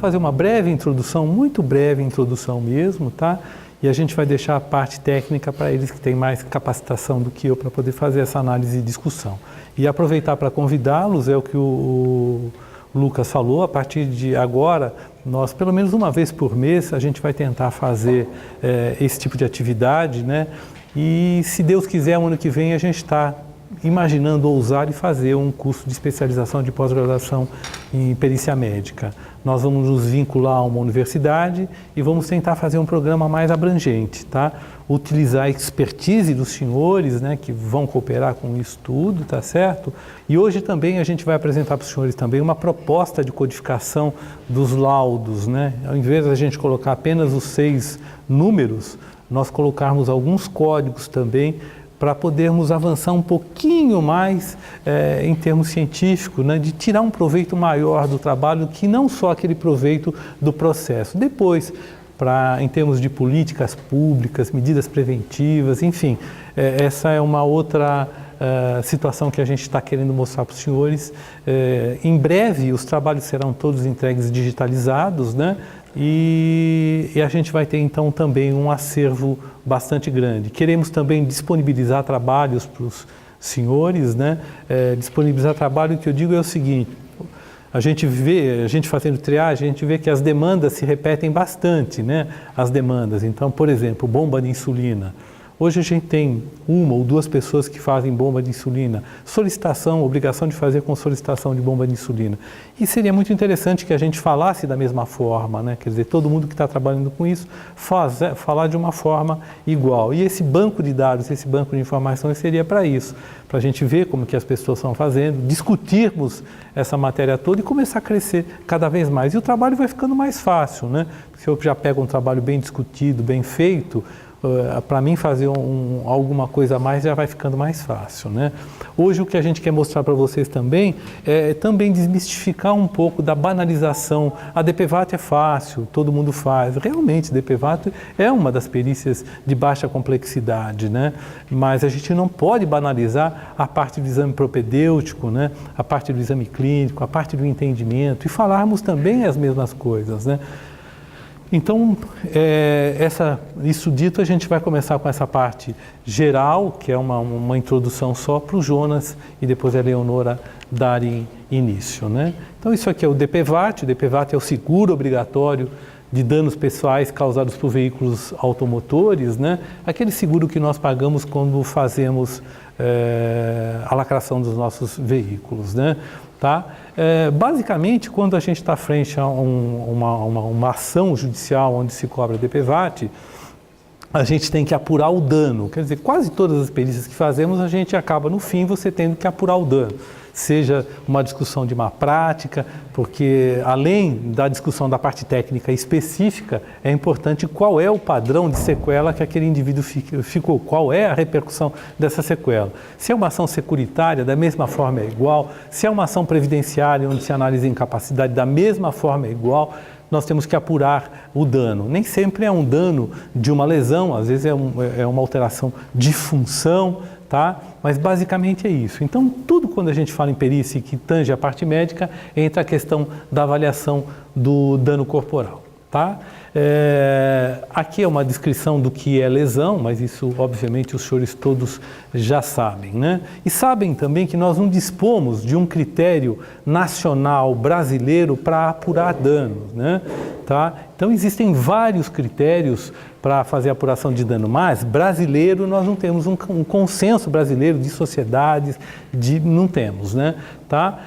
fazer uma breve introdução, muito breve introdução mesmo, tá? E a gente vai deixar a parte técnica para eles que têm mais capacitação do que eu para poder fazer essa análise e discussão. E aproveitar para convidá-los, é o que o Lucas falou, a partir de agora, nós pelo menos uma vez por mês, a gente vai tentar fazer esse tipo de atividade, né? E se Deus quiser, o ano que vem a gente está imaginando ousar e fazer um curso de especialização de pós-graduação em perícia médica. Nós vamos nos vincular a uma universidade e vamos tentar fazer um programa mais abrangente, tá? Utilizar a expertise dos senhores, né, que vão cooperar com isso tudo, tá certo? E hoje também a gente vai apresentar para os senhores também uma proposta de codificação dos laudos, né? Ao invés de a gente colocar apenas os 6 números, nós colocarmos alguns códigos também para podermos avançar um pouquinho mais em termos científicos, né, de tirar um proveito maior do trabalho, que não só aquele proveito do processo. Depois, em termos de políticas públicas, medidas preventivas, enfim, essa é uma outra situação que a gente está querendo mostrar para os senhores. Em breve, os trabalhos serão todos entregues digitalizados, né? E a gente vai ter então também um acervo bastante grande. Queremos também disponibilizar trabalhos para os senhores, né? Disponibilizar trabalho, que eu digo é o seguinte: a gente fazendo triagem, a gente vê que as demandas se repetem bastante, né? As demandas. Então, por exemplo, bomba de insulina. Hoje a gente tem 1 ou 2 pessoas que fazem bomba de insulina. Solicitação, obrigação de fazer com solicitação de bomba de insulina. E seria muito interessante que a gente falasse da mesma forma, né? Quer dizer, todo mundo que está trabalhando com isso, falar de uma forma igual. E esse banco de dados, esse banco de informações seria para isso, para a gente ver como que as pessoas estão fazendo, discutirmos essa matéria toda e começar a crescer cada vez mais. E o trabalho vai ficando mais fácil, né? Se eu já pego um trabalho bem discutido, bem feito, para mim fazer alguma coisa a mais já vai ficando mais fácil, né? Hoje o que a gente quer mostrar para vocês também é também desmistificar um pouco da banalização. A DPVAT é fácil, todo mundo faz. Realmente, DPVAT é uma das perícias de baixa complexidade, né? Mas a gente não pode banalizar a parte do exame propedêutico, né? A parte do exame clínico, a parte do entendimento, e falarmos também as mesmas coisas, né? Então, isso dito, a gente vai começar com essa parte geral, que é uma introdução só para o Jonas e depois a Leonora darem início, né? Então, isso aqui é o DPVAT. O DPVAT é o seguro obrigatório de danos pessoais causados por veículos automotores, né? Aquele seguro que nós pagamos quando fazemos a lacração dos nossos veículos, né? Tá? Basicamente, quando a gente está frente a uma ação judicial onde se cobra DPVAT, a gente tem que apurar o dano. Quer dizer, quase todas as perícias que fazemos, a gente acaba, no fim, você tendo que apurar o dano. Seja uma discussão de má prática, porque além da discussão da parte técnica específica, é importante qual é o padrão de sequela que aquele indivíduo ficou, qual é a repercussão dessa sequela. Se é uma ação securitária, da mesma forma é igual. Se é uma ação previdenciária, onde se analisa a incapacidade, da mesma forma é igual. Nós temos que apurar o dano. Nem sempre é um dano de uma lesão, às vezes é uma alteração de função, tá? Mas basicamente é isso. Então, tudo quando a gente fala em perícia que tange a parte médica, entra a questão da avaliação do dano corporal, tá? Aqui é uma descrição do que é lesão, mas isso, obviamente, os senhores todos já sabem, né? E sabem também que nós não dispomos de um critério nacional brasileiro para apurar danos, né? Tá? Então, existem vários critérios para fazer a apuração de dano, mas brasileiro nós não temos um consenso brasileiro de sociedades, não temos, né? Tá?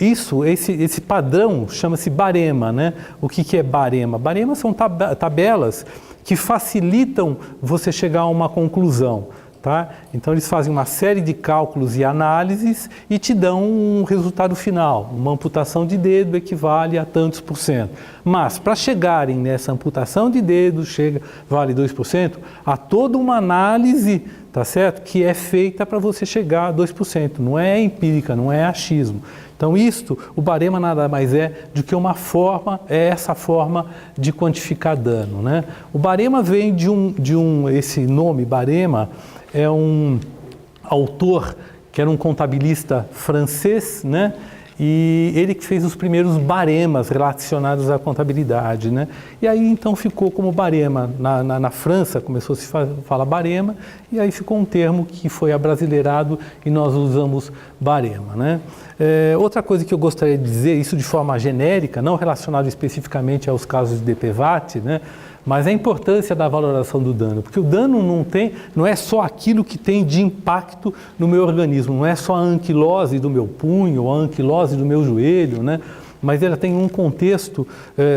Esse padrão chama-se barema, né? O que é barema? Barema são tabelas que facilitam você chegar a uma conclusão. Tá? Então eles fazem uma série de cálculos e análises e te dão um resultado final. Uma amputação de dedo equivale a tantos por cento. Mas para chegarem nessa amputação de dedo, vale 2%, há toda uma análise, tá certo? Que é feita para você chegar a 2%. Não é empírica, não é achismo. Então o barema nada mais é do que essa forma de quantificar dano, né? O barema vem esse nome barema é um autor que era um contabilista francês, né? e ele que fez os primeiros baremas relacionados à contabilidade, né? E aí então ficou como barema, na França começou a se falar barema, e aí ficou um termo que foi abrasileirado e nós usamos barema, né? Outra coisa que eu gostaria de dizer, isso de forma genérica, não relacionado especificamente aos casos de DPVAT, né? Mas a importância da valoração do dano, porque o dano não é só aquilo que tem de impacto no meu organismo, não é só a anquilose do meu punho, ou a anquilose do meu joelho, né? Mas ela tem um contexto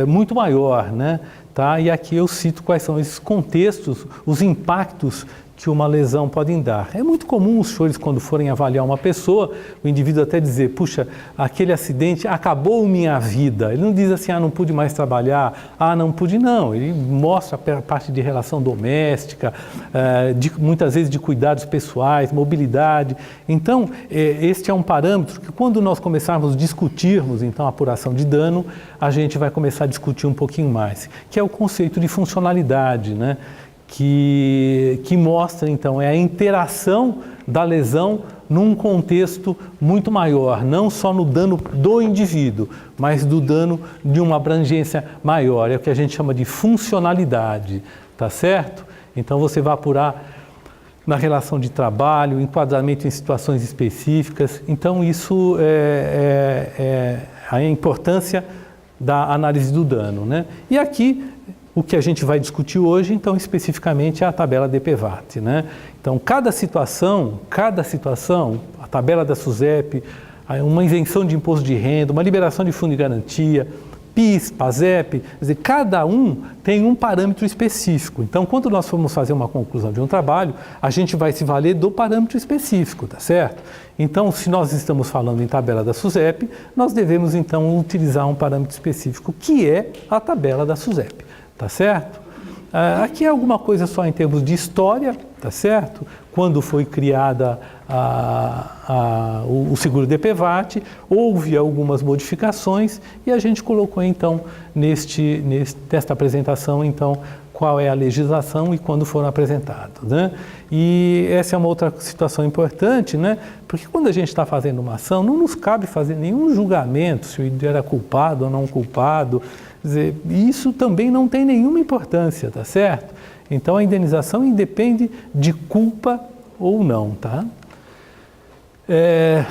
muito maior, né? Tá? E aqui eu cito quais são esses contextos, os impactos que uma lesão pode dar. É muito comum os senhores, quando forem avaliar uma pessoa, o indivíduo até dizer, puxa, aquele acidente acabou minha vida. Ele não diz assim, não pude mais trabalhar, não pude, não. Ele mostra a parte de relação doméstica, muitas vezes de cuidados pessoais, mobilidade. Então, este é um parâmetro que quando nós começarmos a discutirmos, então, a apuração de dano, a gente vai começar a discutir um pouquinho mais, que é o conceito de funcionalidade, né? Que mostra, então, a interação da lesão num contexto muito maior, não só no dano do indivíduo, mas do dano de uma abrangência maior, é o que a gente chama de funcionalidade, tá certo? Então você vai apurar na relação de trabalho, enquadramento em situações específicas, então isso é a importância da análise do dano, né? E aqui, o que a gente vai discutir hoje, então, especificamente, é a tabela DPVAT, né? Então, cada situação, a tabela da SUSEP, uma isenção de imposto de renda, uma liberação de fundo de garantia, PIS, PASEP, quer dizer, cada um tem um parâmetro específico. Então, quando nós formos fazer uma conclusão de um trabalho, a gente vai se valer do parâmetro específico, tá certo? Então, se nós estamos falando em tabela da SUSEP, nós devemos, então, utilizar um parâmetro específico, que é a tabela da SUSEP. Tá certo? Aqui é alguma coisa só em termos de história, tá certo? Quando foi criada o seguro DPVAT, houve algumas modificações e a gente colocou então nesta apresentação então qual é a legislação e quando foram apresentados, né? E essa é uma outra situação importante, né? Porque quando a gente está fazendo uma ação, não nos cabe fazer nenhum julgamento se o indivíduo era culpado ou não culpado. Quer dizer, isso também não tem nenhuma importância, tá certo? Então a indenização independe de culpa ou não, tá?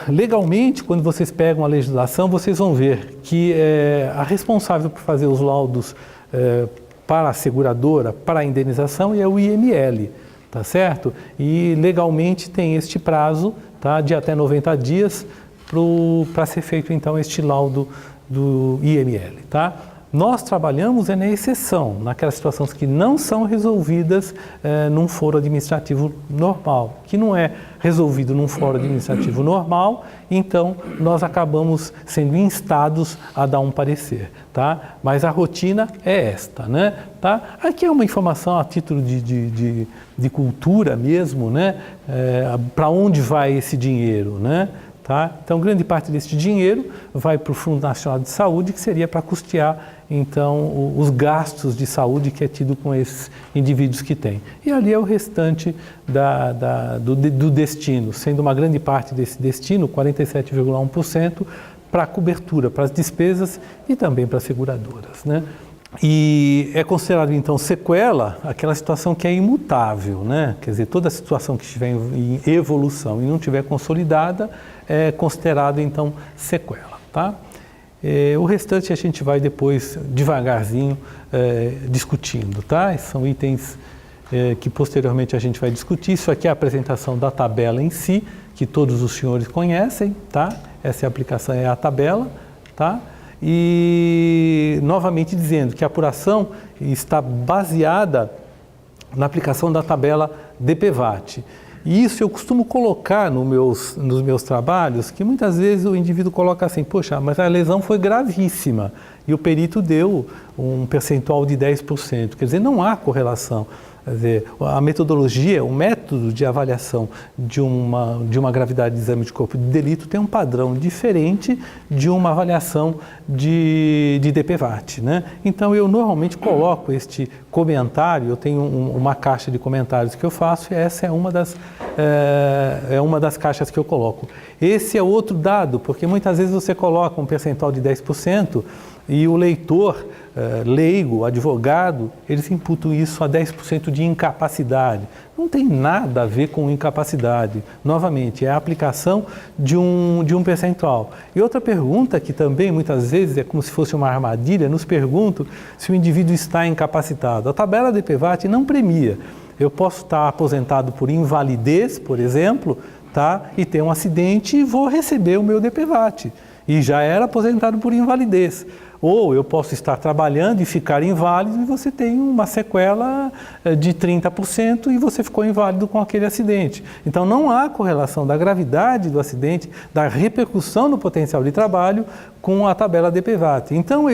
Legalmente, quando vocês pegam a legislação, vocês vão ver que a responsável por fazer os laudos para a seguradora, para a indenização, é o IML, tá certo? E legalmente tem este prazo, tá, de até 90 dias para ser feito então este laudo do IML, tá? Nós trabalhamos na exceção, naquelas situações que não são resolvidas num foro administrativo normal, que não é resolvido num foro administrativo normal, então nós acabamos sendo instados a dar um parecer, tá? Mas a rotina é esta, né? Tá? Aqui é uma informação a título de cultura mesmo, né? Para onde vai esse dinheiro, né? Tá? Então, grande parte desse dinheiro vai para o Fundo Nacional de Saúde, que seria para custear, então, os gastos de saúde que é tido com esses indivíduos que têm. E ali é o restante do destino, sendo uma grande parte desse destino, 47,1%, para a cobertura, para as despesas e também para as seguradoras, né? E é considerado, então, sequela aquela situação que é imutável, né? Quer dizer, toda situação que estiver em evolução e não estiver consolidada é considerado, então, sequela, tá? O restante a gente vai depois, devagarzinho, discutindo, tá? Esses são itens que posteriormente a gente vai discutir. Isso aqui é a apresentação da tabela em si, que todos os senhores conhecem, tá? Essa aplicação é a tabela, tá? E, novamente dizendo que a apuração está baseada na aplicação da tabela DPVAT. E isso eu costumo colocar nos meus trabalhos, que muitas vezes o indivíduo coloca assim, poxa, mas a lesão foi gravíssima e o perito deu um percentual de 10%. Quer dizer, não há correlação. Quer dizer, a metodologia, o método de avaliação de uma gravidade de exame de corpo de delito tem um padrão diferente de uma avaliação de DPVAT, né? Então, eu normalmente coloco este comentário, eu tenho uma caixa de comentários que eu faço e essa é uma das caixas que eu coloco. Esse é outro dado, porque muitas vezes você coloca um percentual de 10% e o leitor, leigo, advogado, eles imputam isso a 10% de incapacidade. Não tem nada a ver com incapacidade. Novamente, é a aplicação de um percentual. E outra pergunta que também muitas vezes é como se fosse uma armadilha, nos perguntam se o indivíduo está incapacitado. A tabela DPVAT não premia. Eu posso estar aposentado por invalidez, por exemplo, tá? E ter um acidente e vou receber o meu DPVAT. E já era aposentado por invalidez. Ou eu posso estar trabalhando e ficar inválido e você tem uma sequela de 30% e você ficou inválido com aquele acidente. Então não há correlação da gravidade do acidente, da repercussão no potencial de trabalho com a tabela DPVAT. Então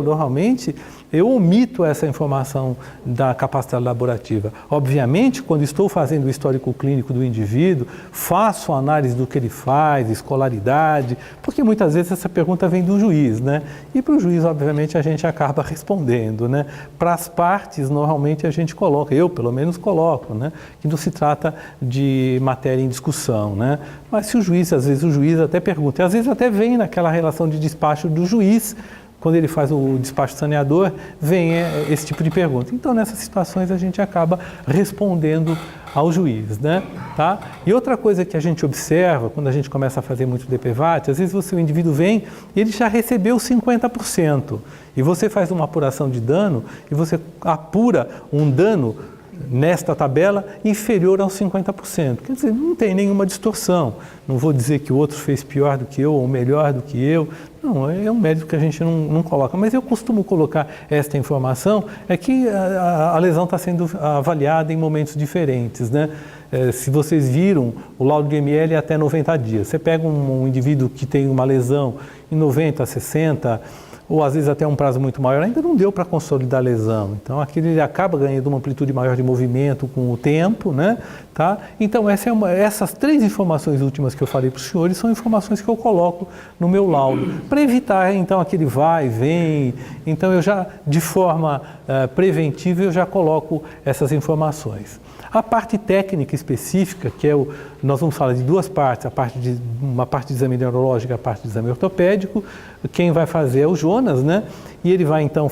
normalmente omito essa informação da capacidade laborativa. Obviamente, quando estou fazendo o histórico clínico do indivíduo, faço análise do que ele faz, escolaridade, porque muitas vezes essa pergunta vem do juiz, né? E para o juiz, obviamente, a gente acaba respondendo, né? Para as partes, normalmente a gente coloca, eu pelo menos coloco, né? Que não se trata de matéria em discussão, né? Mas se às vezes o juiz até pergunta, e às vezes até vem naquela relação de despacho do juiz, quando ele faz o despacho saneador, vem esse tipo de pergunta. Então, nessas situações, a gente acaba respondendo ao juiz, né? Tá? E outra coisa que a gente observa, quando a gente começa a fazer muito DPVAT, às vezes o indivíduo vem e ele já recebeu 50%. E você faz uma apuração de dano e você apura um dano nesta tabela inferior aos 50%. Quer dizer, não tem nenhuma distorção. Não vou dizer que o outro fez pior do que eu ou melhor do que eu. Não, é um mérito que a gente não coloca. Mas eu costumo colocar esta informação, é que a lesão está sendo avaliada em momentos diferentes, né? Se vocês viram, o laudo de ML é até 90 dias. Você pega um indivíduo que tem uma lesão em 90, 60, ou às vezes até um prazo muito maior, ainda não deu para consolidar a lesão. Então, aquilo ele acaba ganhando uma amplitude maior de movimento com o tempo, né? Tá? Então, essas 3 informações últimas que eu falei para os senhores são informações que eu coloco no meu laudo, para evitar, então, aquele vai e vem. Então, eu já, de forma preventiva, eu já coloco essas informações. A parte técnica específica, que nós vamos falar de 2 partes, uma parte de exame neurológico e a parte de exame ortopédico. Quem vai fazer é o Jonas, né? E ele vai então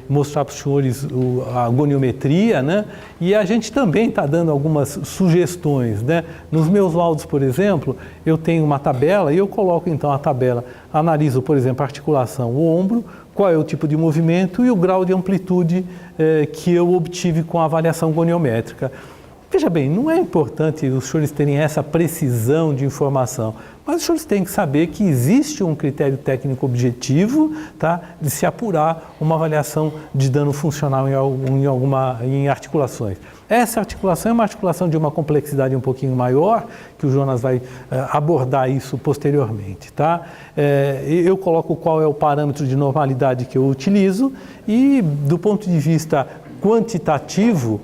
mostrar para os senhores a goniometria, né? E a gente também está dando algumas sugestões, né? Nos meus laudos, por exemplo, eu tenho uma tabela e eu coloco então a tabela, analiso, por exemplo, a articulação, o ombro, qual é o tipo de movimento e o grau de amplitude que eu obtive com a avaliação goniométrica. Veja bem, não é importante os senhores terem essa precisão de informação, mas os senhores têm que saber que existe um critério técnico objetivo, tá, de se apurar uma avaliação de dano funcional em articulações. Essa articulação é uma articulação de uma complexidade um pouquinho maior, que o Jonas vai abordar isso posteriormente. Tá? Eu coloco qual é o parâmetro de normalidade que eu utilizo e, do ponto de vista quantitativo,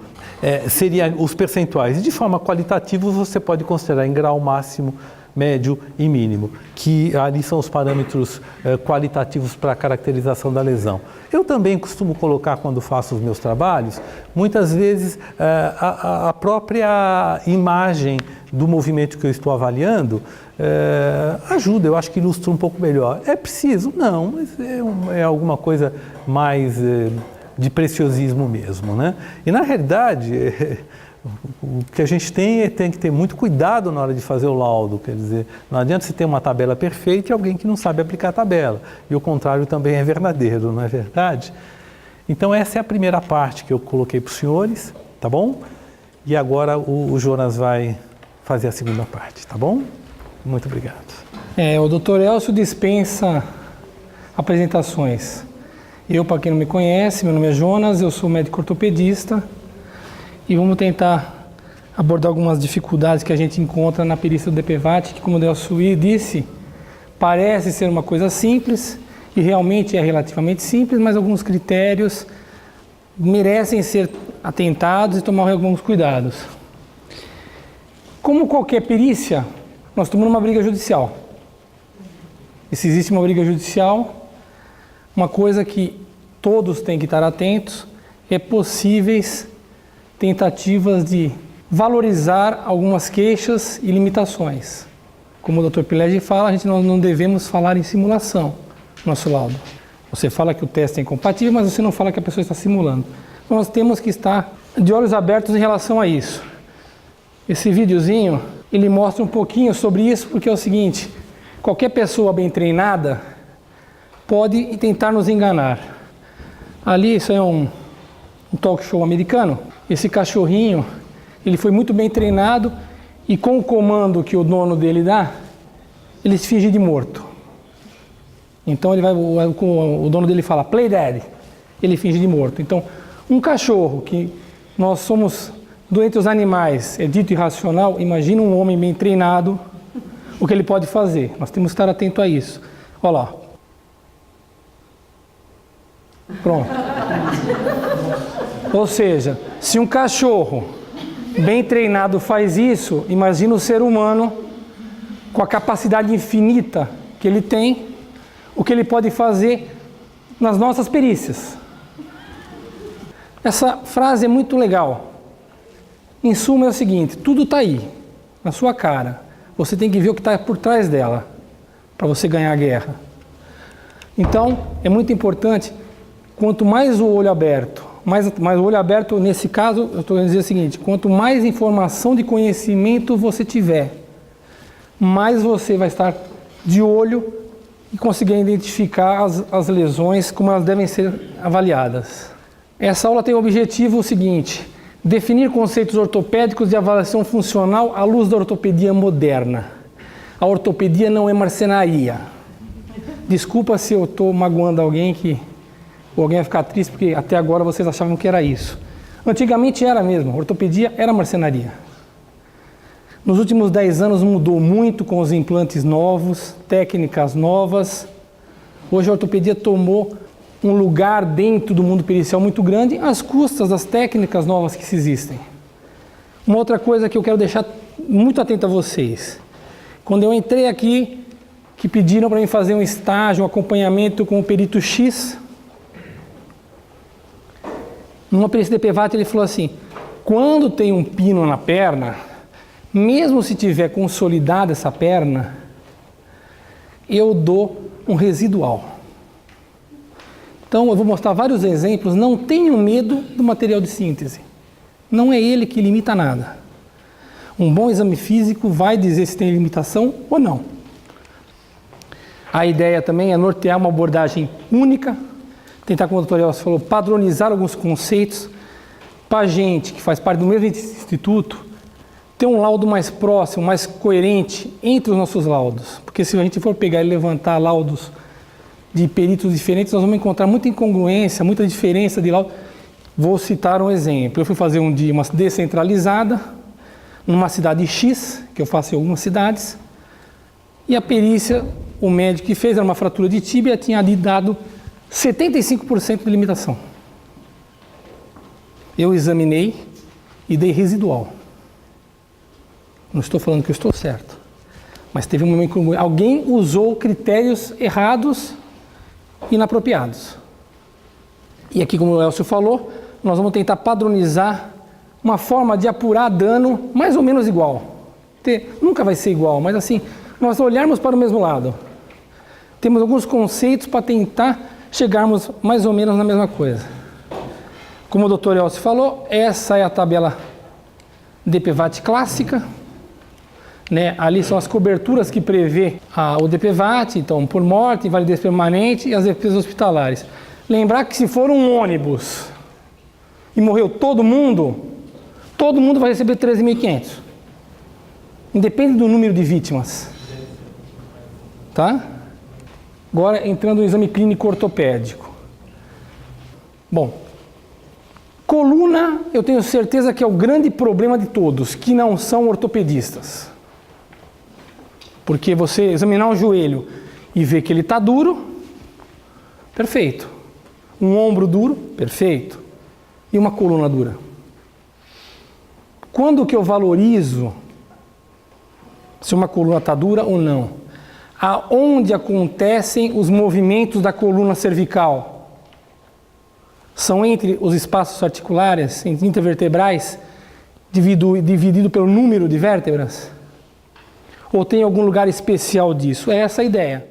seria os percentuais. De forma qualitativa, você pode considerar em grau máximo, médio e mínimo, que ali são os parâmetros qualitativos para a caracterização da lesão. Eu também costumo colocar, quando faço os meus trabalhos, muitas vezes a própria imagem do movimento que eu estou avaliando ajuda, eu acho que ilustra um pouco melhor. É preciso? Não, mas é alguma coisa mais de preciosismo mesmo, né? E na realidade, o que a gente tem que ter muito cuidado na hora de fazer o laudo, quer dizer, não adianta você ter uma tabela perfeita e alguém que não sabe aplicar a tabela, e o contrário também é verdadeiro, não é verdade? Então essa é a primeira parte que eu coloquei para os senhores, tá bom? E agora o Jonas vai fazer a segunda parte, tá bom? Muito obrigado. O Dr. Elcio dispensa apresentações. Eu, para quem não me conhece, meu nome é Jonas, eu sou médico ortopedista e vamos tentar abordar algumas dificuldades que a gente encontra na perícia do DPVAT, que, como o Delcio disse, parece ser uma coisa simples e realmente é relativamente simples, mas alguns critérios merecem ser atentados e tomar alguns cuidados. Como qualquer perícia, nós estamos numa briga judicial. E se existe uma briga judicial, uma coisa que todos têm que estar atentos é possíveis tentativas de valorizar algumas queixas e limitações. Como o Dr. Pileggi fala, nós não devemos falar em simulação no nosso laudo. Você fala que o teste é incompatível, mas você não fala que a pessoa está simulando. Então nós temos que estar de olhos abertos em relação a isso. Esse videozinho, ele mostra um pouquinho sobre isso, porque é o seguinte, qualquer pessoa bem treinada pode tentar nos enganar. Ali, isso é um talk show americano. Esse cachorrinho, ele foi muito bem treinado e com o comando que o dono dele dá, ele se finge de morto. Então o dono dele fala, play dead, ele finge de morto. Então, um cachorro que nós somos, dentre os animais, é dito irracional, imagina um homem bem treinado, o que ele pode fazer. Nós temos que estar atento a isso. Olha lá. Pronto. Ou seja, se um cachorro bem treinado faz isso, imagina o ser humano com a capacidade infinita que ele tem, o que ele pode fazer nas nossas perícias. Essa frase é muito legal. Em suma é o seguinte, tudo está aí, na sua cara. Você tem que ver o que está por trás dela, para você ganhar a guerra. Então, é muito importante, quanto mais o olho aberto, mais o olho aberto, nesse caso, eu estou querendo dizer o seguinte, quanto mais informação de conhecimento você tiver, mais você vai estar de olho e conseguir identificar as lesões, como elas devem ser avaliadas. Essa aula tem o objetivo seguinte, definir conceitos ortopédicos de avaliação funcional à luz da ortopedia moderna. A ortopedia não é marcenaria. Desculpa se eu estou magoando alguém ou alguém vai ficar triste, porque até agora vocês achavam que era isso. Antigamente era mesmo, ortopedia era marcenaria. Nos últimos 10 anos mudou muito com os implantes novos, técnicas novas. Hoje a ortopedia tomou um lugar dentro do mundo pericial muito grande, às custas das técnicas novas que existem. Uma outra coisa que eu quero deixar muito atento a vocês. Quando eu entrei aqui, que pediram para mim fazer um estágio, um acompanhamento com o perito X, numa perícia de PVAT ele falou assim, quando tem um pino na perna, mesmo se tiver consolidada essa perna, eu dou um residual. Então eu vou mostrar vários exemplos, não tenham medo do material de síntese. Não é ele que limita nada. Um bom exame físico vai dizer se tem limitação ou não. A ideia também é nortear uma abordagem única, tentar, como o Dr. Elcio falou, padronizar alguns conceitos para a gente que faz parte do mesmo instituto, ter um laudo mais próximo, mais coerente entre os nossos laudos. Porque se a gente for pegar e levantar laudos de peritos diferentes, nós vamos encontrar muita incongruência, muita diferença de laudo. Vou citar um exemplo. Eu fui fazer um dia uma descentralizada, numa cidade X, que eu faço em algumas cidades, e a perícia, o médico que fez, era uma fratura de tíbia, tinha ali dado 75% de limitação. Eu examinei e dei residual. Não estou falando que eu estou certo, mas teve um momento que alguém usou critérios errados e inapropriados. E aqui, como o Elcio falou, nós vamos tentar padronizar uma forma de apurar dano mais ou menos igual. Nunca vai ser igual, mas assim, nós olharmos para o mesmo lado. Temos alguns conceitos para tentar chegarmos mais ou menos na mesma coisa. Como o Dr. Elcio falou, essa é a tabela DPVAT clássica. Né? Ali são as coberturas que prevê o DPVAT, então por morte, invalidez permanente e as despesas hospitalares. Lembrar que se for um ônibus e morreu todo mundo vai receber 13.500. Independe do número de vítimas. Tá? Agora entrando no exame clínico ortopédico. Bom, coluna eu tenho certeza que é o grande problema de todos, que não são ortopedistas. Porque você examinar um joelho e ver que ele está duro, perfeito. Um ombro duro, perfeito. e uma coluna dura? Quando que eu valorizo se uma coluna está dura ou não? Aonde acontecem os movimentos da coluna cervical? São entre os espaços articulares, entre intervertebrais, dividido pelo número de vértebras? Ou tem algum lugar especial disso? É essa a ideia.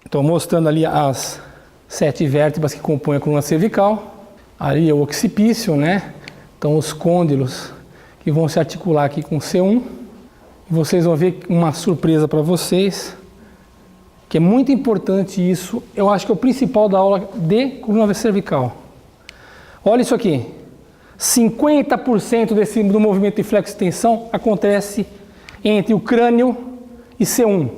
Estou mostrando ali as 7 vértebras que compõem a coluna cervical. Ali é o occipício, né? Então os côndilos que vão se articular aqui com o C1. E vocês vão ver uma surpresa para vocês, que é muito importante isso. Eu acho que é o principal da aula de coluna cervical. Olha isso aqui. 50% do movimento de flexo-extensão acontece entre o crânio e C1.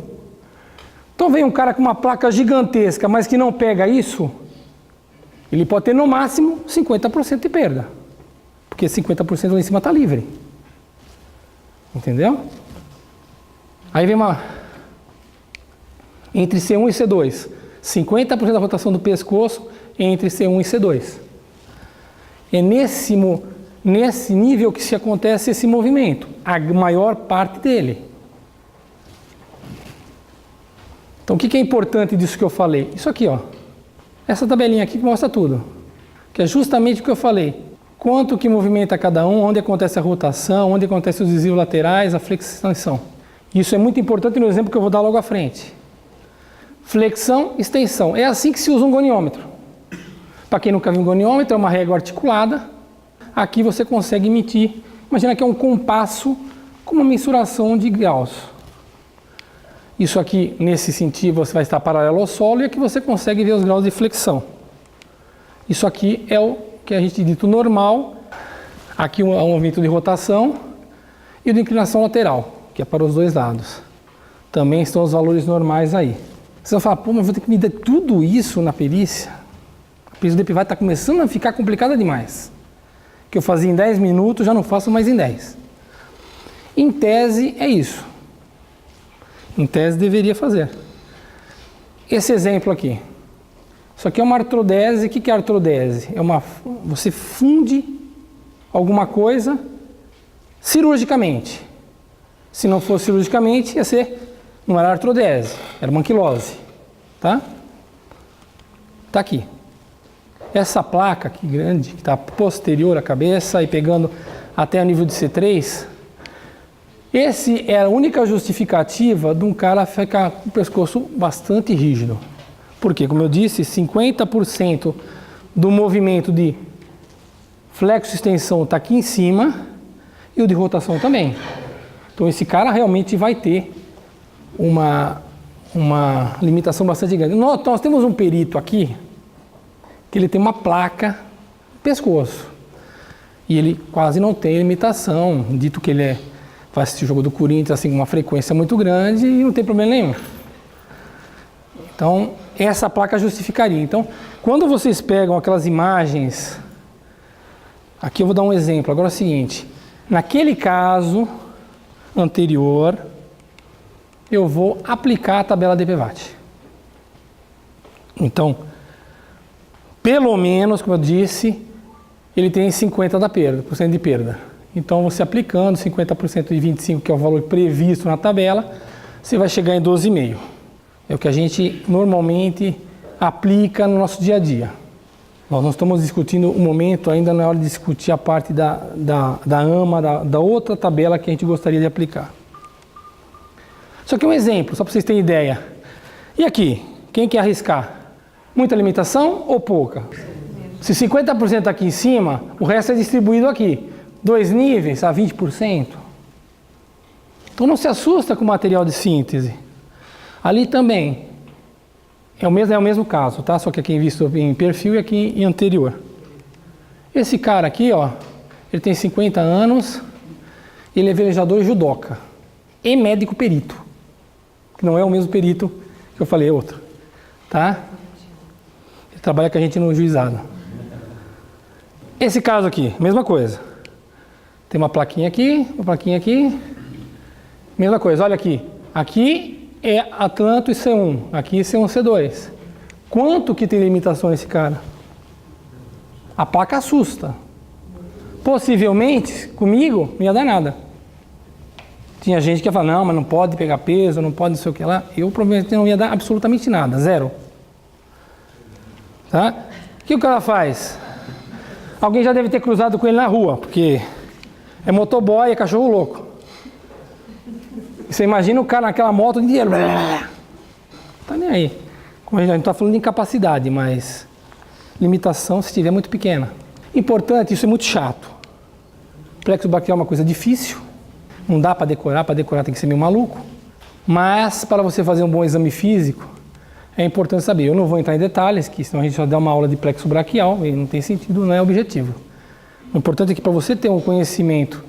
Então vem um cara com uma placa gigantesca, mas que não pega isso, ele pode ter no máximo 50% de perda. Porque 50% lá em cima está livre. Entendeu? Aí vem uma... Entre C1 e C2. 50% da rotação do pescoço entre C1 e C2. É nesse nível que se acontece esse movimento. A maior parte dele. Então, o que é importante disso que eu falei? Isso aqui, ó. Essa tabelinha aqui que mostra tudo. Que é justamente o que eu falei. Quanto que movimenta cada um, onde acontece a rotação, onde acontecem os desvios laterais, a flexão. Isso é muito importante no exemplo que eu vou dar logo à frente. Flexão, extensão. É assim que se usa um goniômetro. Para quem nunca viu um goniômetro, é uma régua articulada. Aqui você consegue medir. Imagina que é um compasso com uma mensuração de graus. Isso aqui, nesse sentido, você vai estar paralelo ao solo e aqui você consegue ver os graus de flexão. Isso aqui é o que a gente dito normal. Aqui um movimento de rotação e de inclinação lateral, que é para os dois lados. Também estão os valores normais aí. Você vai falar, pô, mas eu vou ter que medir tudo isso na perícia? A perícia do DPVAT está começando a ficar complicada demais. Que eu fazia em 10 minutos, já não faço mais em 10. Em tese, é isso. Em tese, deveria fazer. Esse exemplo aqui. Isso aqui é uma artrodese. O que é artrodese? Você funde alguma coisa cirurgicamente. Se não fosse cirurgicamente, não era artrodese, era uma anquilose. Tá? Tá aqui. Essa placa aqui grande, que está posterior à cabeça e pegando até o nível de C3, esse é a única justificativa de um cara ficar com o pescoço bastante rígido. Porque, como eu disse, 50% do movimento de flexo-extensão está aqui em cima e o de rotação também. Então, esse cara realmente vai ter uma limitação bastante grande. Nós temos um perito aqui que ele tem uma placa no pescoço e ele quase não tem limitação, dito que ele vai assistir o jogo do Corinthians assim, com uma frequência muito grande e não tem problema nenhum. Então, essa placa justificaria. Então, quando vocês pegam aquelas imagens, aqui eu vou dar um exemplo. Agora é o seguinte, naquele caso anterior, eu vou aplicar a tabela DPVAT. Então, pelo menos, como eu disse, ele tem 50% de perda. Então, você aplicando 50% de 25%, que é o valor previsto na tabela, você vai chegar em 12,5%. É o que a gente normalmente aplica no nosso dia a dia. Nós não estamos discutindo o momento, ainda não é hora de discutir a parte da AMA, da outra tabela que a gente gostaria de aplicar. Só que um exemplo, só para vocês terem ideia. E aqui, quem quer arriscar? Muita limitação ou pouca? Se 50% aqui em cima, o resto é distribuído aqui. 2 níveis a 20%. Então não se assusta com o material de síntese. Ali também é o mesmo caso, tá? Só que aqui visto em perfil e aqui em anterior. Esse cara aqui, ó, ele tem 50 anos, ele é velejador judoca e médico perito. Que não é o mesmo perito que eu falei, é outro. Tá? Ele trabalha com a gente no juizado. Esse caso aqui, mesma coisa. Tem uma plaquinha aqui, mesma coisa, olha aqui. Aqui é Atlanto e C1, aqui C1 e C2. Quanto que tem limitação nesse cara? A placa assusta. Possivelmente, comigo, não ia dar nada. Tinha gente que ia falar, não, mas não pode pegar peso, não pode não sei o que lá. Eu provavelmente não ia dar absolutamente nada, zero. Tá? O que o cara faz? Alguém já deve ter cruzado com ele na rua, porque é motoboy, é cachorro louco. Você imagina o cara naquela moto o dia inteiro. Tá nem aí. Como a gente não está falando de incapacidade, mas limitação se estiver muito pequena. Importante, isso é muito chato. Plexo braquial é uma coisa difícil. Não dá para decorar tem que ser meio maluco. Mas para você fazer um bom exame físico, é importante saber. Eu não vou entrar em detalhes, que senão a gente só dá uma aula de plexo braquial e não tem sentido, não é objetivo. O importante é que para você ter um conhecimento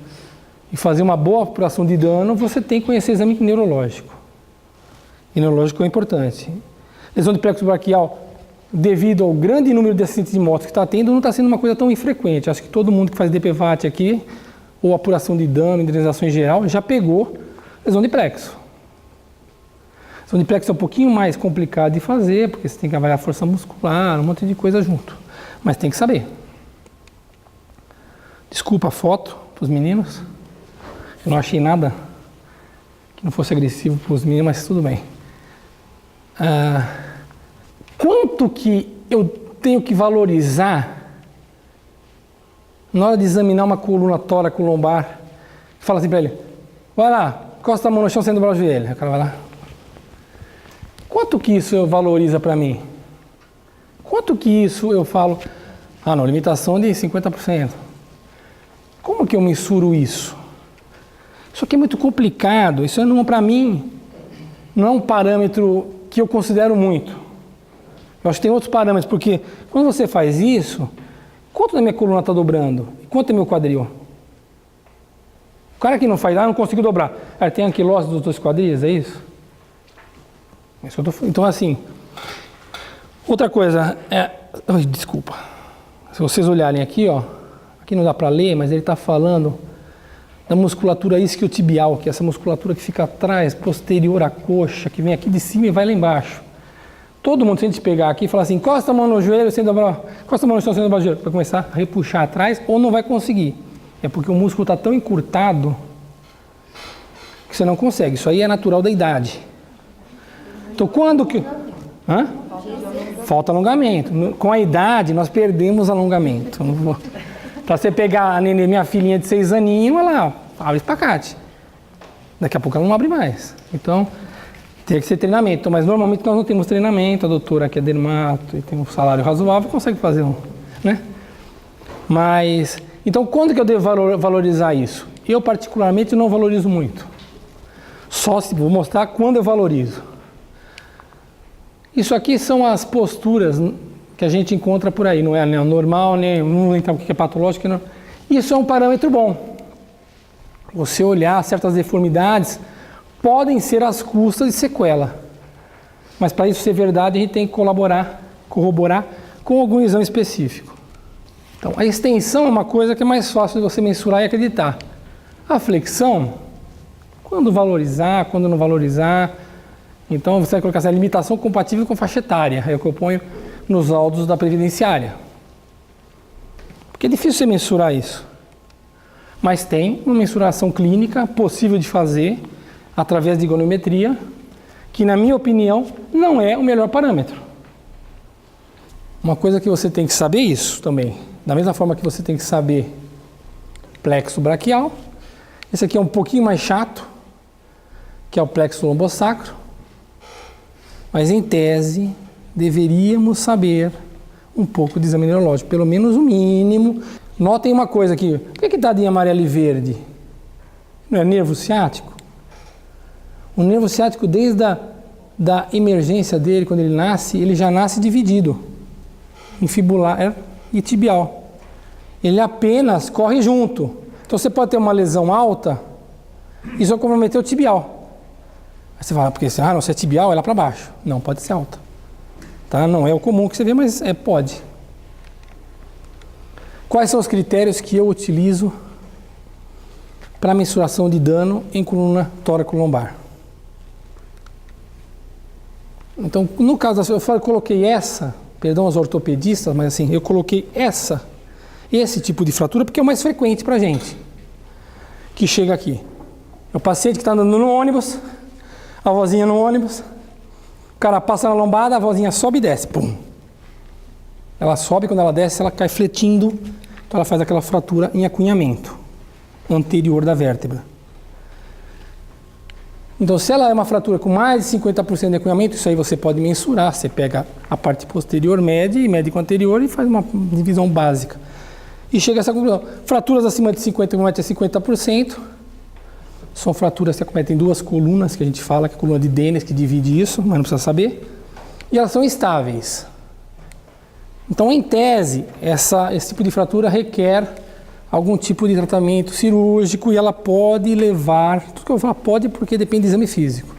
e fazer uma boa apuração de dano, você tem que conhecer exame neurológico. E neurológico é importante. Lesão de plexo braquial, devido ao grande número de acidentes de moto que está tendo, não está sendo uma coisa tão infrequente. Acho que todo mundo que faz DPVAT aqui, ou apuração de dano, indenização em geral, já pegou lesão de plexo. Lesão de plexo é um pouquinho mais complicado de fazer, porque você tem que avaliar a força muscular, um monte de coisa junto. Mas tem que saber. Desculpa a foto para os meninos. Eu não achei nada que não fosse agressivo para os meninos, mas tudo bem. Quanto que eu tenho que valorizar na hora de examinar uma coluna tóraco-lombar? Fala assim para ele, vai lá, encosta a mão no chão sem dobrar o joelho. O cara vai lá. Quanto que isso valoriza para mim? Quanto que isso eu falo, não, limitação de 50%. Como que eu mensuro isso? Isso aqui é muito complicado, isso não, para mim, não é um parâmetro que eu considero muito. Eu acho que tem outros parâmetros, porque quando você faz isso, quanto da minha coluna está dobrando? E quanto é meu quadril? O cara que não faz, não consigo dobrar. Tem anquilose dos dois quadris, é isso? Então, assim, outra coisa, desculpa, se vocês olharem aqui, ó, aqui não dá para ler, mas ele está falando da musculatura isquiotibial, que é essa musculatura que fica atrás, posterior à coxa, que vem aqui de cima e vai lá embaixo. Todo mundo, se a gente pegar aqui e falar assim, encosta a mão no joelho sem dobrar, encosta a mão no chão sem dobrar o joelho, vai começar a repuxar atrás ou não vai conseguir. É porque o músculo está tão encurtado que você não consegue. Isso aí é natural da idade. Então, quando que... Falta alongamento. Com a idade, nós perdemos alongamento. Para você pegar a nenê, minha filhinha de 6 aninhos, ela abre espacate. Daqui a pouco ela não abre mais. Então, Teria que ser treinamento, mas normalmente nós não temos treinamento, a doutora que é dermato e tem um salário razoável, consegue fazer um, né? Mas, então quando que eu devo valorizar isso? Eu particularmente não valorizo muito. Só se vou mostrar quando eu valorizo. Isso aqui são as posturas que a gente encontra por aí, não é normal, nem não vou entrar o que é patológico. Não. Isso é um parâmetro bom. Você olhar certas deformidades podem ser às custas de sequela. Mas para isso ser verdade, a gente tem que corroborar com algum exame específico. Então, a extensão é uma coisa que é mais fácil de você mensurar e acreditar. A flexão, quando valorizar, quando não valorizar. Então, você vai colocar essa limitação compatível com faixa etária. É o que eu ponho nos laudos da previdenciária. Porque é difícil você mensurar isso. Mas tem uma mensuração clínica possível de fazer através de goniometria, que na minha opinião não é o melhor parâmetro. Uma coisa que você tem que saber isso também, da mesma forma que você tem que saber plexo braquial, esse aqui é um pouquinho mais chato, que é o plexo lombosacro, mas em tese deveríamos saber um pouco de exame neurológico, pelo menos o mínimo. Notem uma coisa aqui, por que está em amarelo e verde? Não é nervo ciático? O nervo ciático, desde da emergência dele, quando ele nasce, ele já nasce dividido em fibular e tibial. Ele apenas corre junto. Então você pode ter uma lesão alta e só comprometer o tibial. Aí você fala, porque se é tibial, é lá para baixo. Não, pode ser alta. Tá? Não é o comum que você vê, mas pode. Quais são os critérios que eu utilizo para mensuração de dano em coluna tóraco-lombar? Então, no caso, eu coloquei perdão aos ortopedistas, mas assim, eu coloquei esse tipo de fratura porque é o mais frequente para a gente que chega aqui. É o paciente que está andando no ônibus, a vozinha no ônibus, o cara passa na lombada, a vozinha sobe e desce, pum. Ela sobe, quando ela desce, ela cai fletindo, então ela faz aquela fratura em acunhamento anterior da vértebra. Então, se ela é uma fratura com mais de 50% de acunhamento, isso aí você pode mensurar. Você pega a parte posterior média e média com anterior e faz uma divisão básica. E chega a essa conclusão. Fraturas acima de 50% são fraturas que acometem duas colunas, que a gente fala, que é a coluna de Dennis, que divide isso, mas não precisa saber. E elas são estáveis. Então, em tese, esse tipo de fratura requer algum tipo de tratamento cirúrgico e ela pode levar, tudo que eu vou falar pode porque depende do exame físico,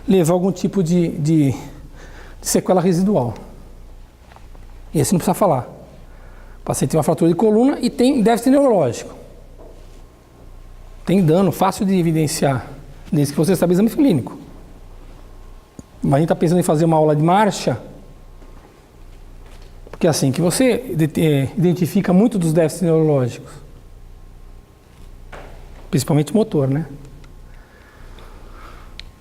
levar algum tipo de sequela residual. Esse não precisa falar. O paciente tem uma fratura de coluna e tem déficit neurológico. Tem dano fácil de evidenciar, desde que você saiba o exame clínico. Mas a gente está pensando em fazer uma aula de marcha, porque é assim que você identifica muito dos déficits neurológicos. Principalmente motor, né?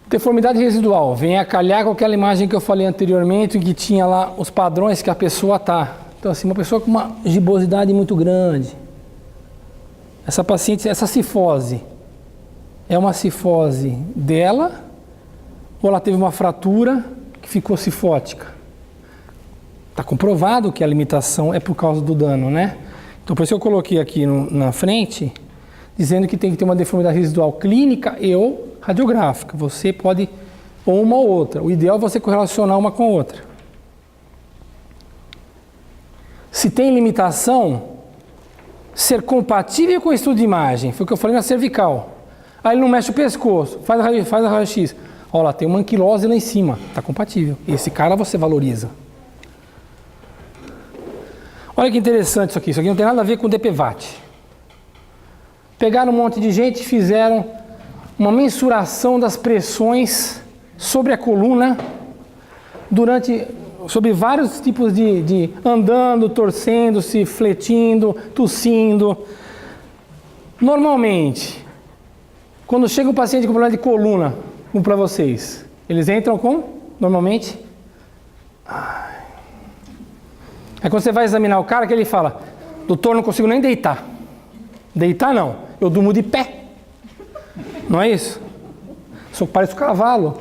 Deformidade residual. Vem a calhar com aquela imagem que eu falei anteriormente, que tinha lá os padrões que a pessoa tá. Então, assim, uma pessoa com uma gibosidade muito grande. Essa paciente, essa cifose, é uma cifose dela ou ela teve uma fratura que ficou cifótica? Está comprovado que a limitação é por causa do dano, né? Então, por isso eu coloquei aqui na frente, dizendo que tem que ter uma deformidade residual clínica e ou radiográfica. Você pode, ou uma ou outra. O ideal é você correlacionar uma com a outra. Se tem limitação, ser compatível com o estudo de imagem. Foi o que eu falei na cervical. Aí ele não mexe o pescoço, faz a raio-x. Olha lá, tem uma anquilose lá em cima. Está compatível. Esse cara você valoriza. Olha que interessante isso aqui. Isso aqui não tem nada a ver com DPVAT. Pegaram um monte de gente e fizeram uma mensuração das pressões sobre a coluna sobre vários tipos de andando, torcendo-se, fletindo, tossindo. Normalmente, quando chega um paciente com problema de coluna, como para vocês, eles entram normalmente. Aí quando você vai examinar o cara, que ele fala, doutor, não consigo nem deitar. Deitar não, eu durmo de pé. Não é isso? Só parece um cavalo.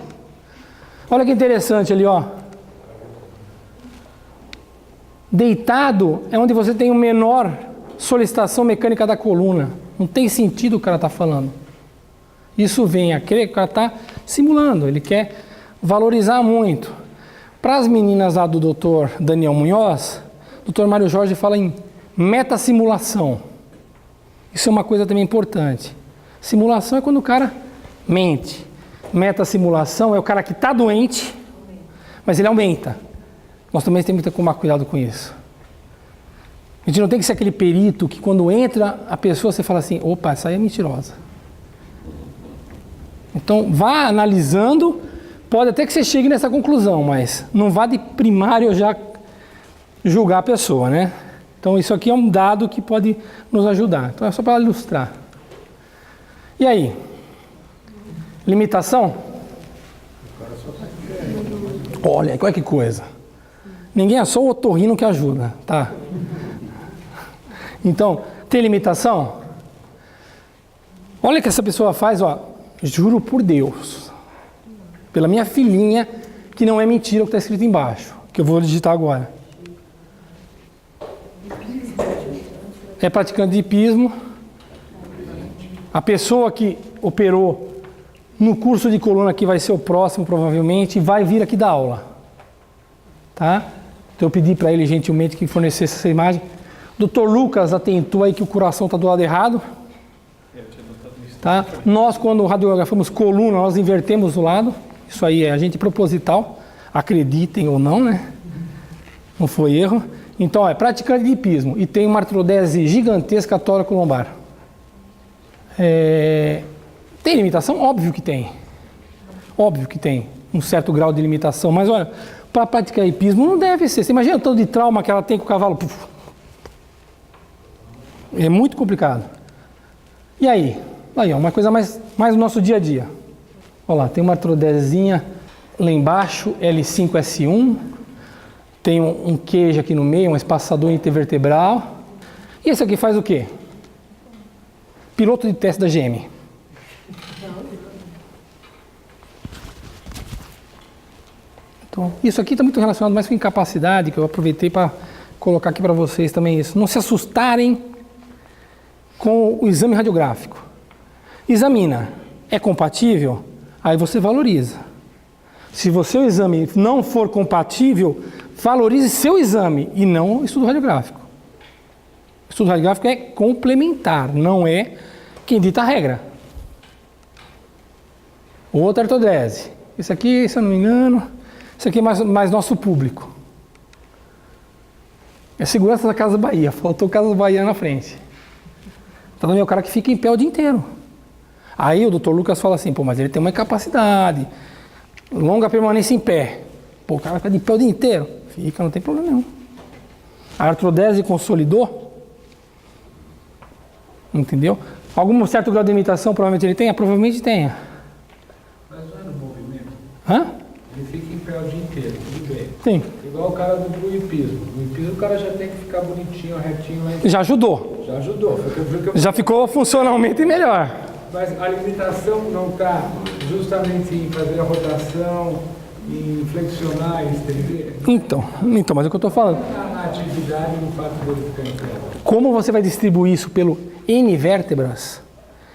Olha que interessante ali, ó. Deitado é onde você tem o menor solicitação mecânica da coluna. Não tem sentido o cara tá falando. Isso vem a crer que o cara está simulando, ele quer valorizar muito. Para as meninas lá do Dr. Daniel Munhoz, o Dr. Mário Jorge fala em metasimulação. Isso é uma coisa também importante. Simulação é quando o cara mente. Metasimulação é o cara que está doente, mas ele aumenta. Nós também temos que tomar cuidado com isso. A gente não tem que ser aquele perito que quando entra a pessoa você fala assim, opa, essa aí é mentirosa. Então vá analisando, pode até que você chegue nessa conclusão, mas não vá de primário já julgar a pessoa, né? Então isso aqui é um dado que pode nos ajudar. Então é só para ilustrar. E aí? Limitação? Olha que coisa. Ninguém é só o otorrino que ajuda, tá? Então, tem limitação? Olha o que essa pessoa faz, ó. Juro por Deus, pela minha filhinha, que não é mentira o que está escrito embaixo, que eu vou digitar agora. É praticante de hipismo. A pessoa que operou no curso de coluna, que vai ser o próximo provavelmente, vai vir aqui dar aula. Tá? Então eu pedi para ele gentilmente que fornecesse essa imagem. Dr. Lucas atentou aí que o coração está do lado errado. Tá? Nós, quando radiografamos coluna, nós invertemos o lado. Isso aí é agente proposital, acreditem ou não, né? Não foi erro. Então, ó, é praticante de hipismo e tem uma artrodese gigantesca tóraco-lombar. Tem limitação? Óbvio que tem. Óbvio que tem um certo grau de limitação. Mas olha, para praticar hipismo não deve ser. Você imagina o tanto de trauma que ela tem com o cavalo. É muito complicado. E aí? Aí, ó, uma coisa mais do nosso dia a dia. Olha lá, tem uma artrodesezinha lá embaixo, L5S1. Tem um queijo aqui no meio, um espaçador intervertebral. E esse aqui faz o quê? Piloto de teste da GM. Então, isso aqui está muito relacionado mais com incapacidade, que eu aproveitei para colocar aqui para vocês também isso. Não se assustarem com o exame radiográfico. Examina, é compatível? Aí você valoriza. Se o seu exame não for compatível, valorize seu exame e não o estudo radiográfico. O estudo radiográfico é complementar, não é quem dita a regra. Outra artrodese. Esse aqui, se eu não me engano, esse aqui é mais nosso público. É segurança da Casa Bahia, faltou Casa Bahia na frente. Então é o cara que fica em pé o dia inteiro. Aí o Dr. Lucas fala assim, pô, mas ele tem uma incapacidade, longa permanência em pé. Pô, o cara fica de pé o dia inteiro. Fica, não tem problema nenhum. A artrodese consolidou. Entendeu? Algum certo grau de limitação provavelmente ele tenha? Provavelmente tenha. Mas não é no movimento? Hã? Ele fica em pé o dia inteiro, tudo bem. Sim. Igual o cara do hipismo. No hipismo o cara já tem que ficar bonitinho, retinho lá em cima. Já ajudou. Já ajudou. Foi o que eu Já ficou funcionalmente melhor. Mas a limitação não está justamente em fazer a rotação, em flexionar, em estender? Então, mas é o que eu estou falando. Na atividade, no fato dele ficar em pé. Como você vai distribuir isso pelo N vértebras,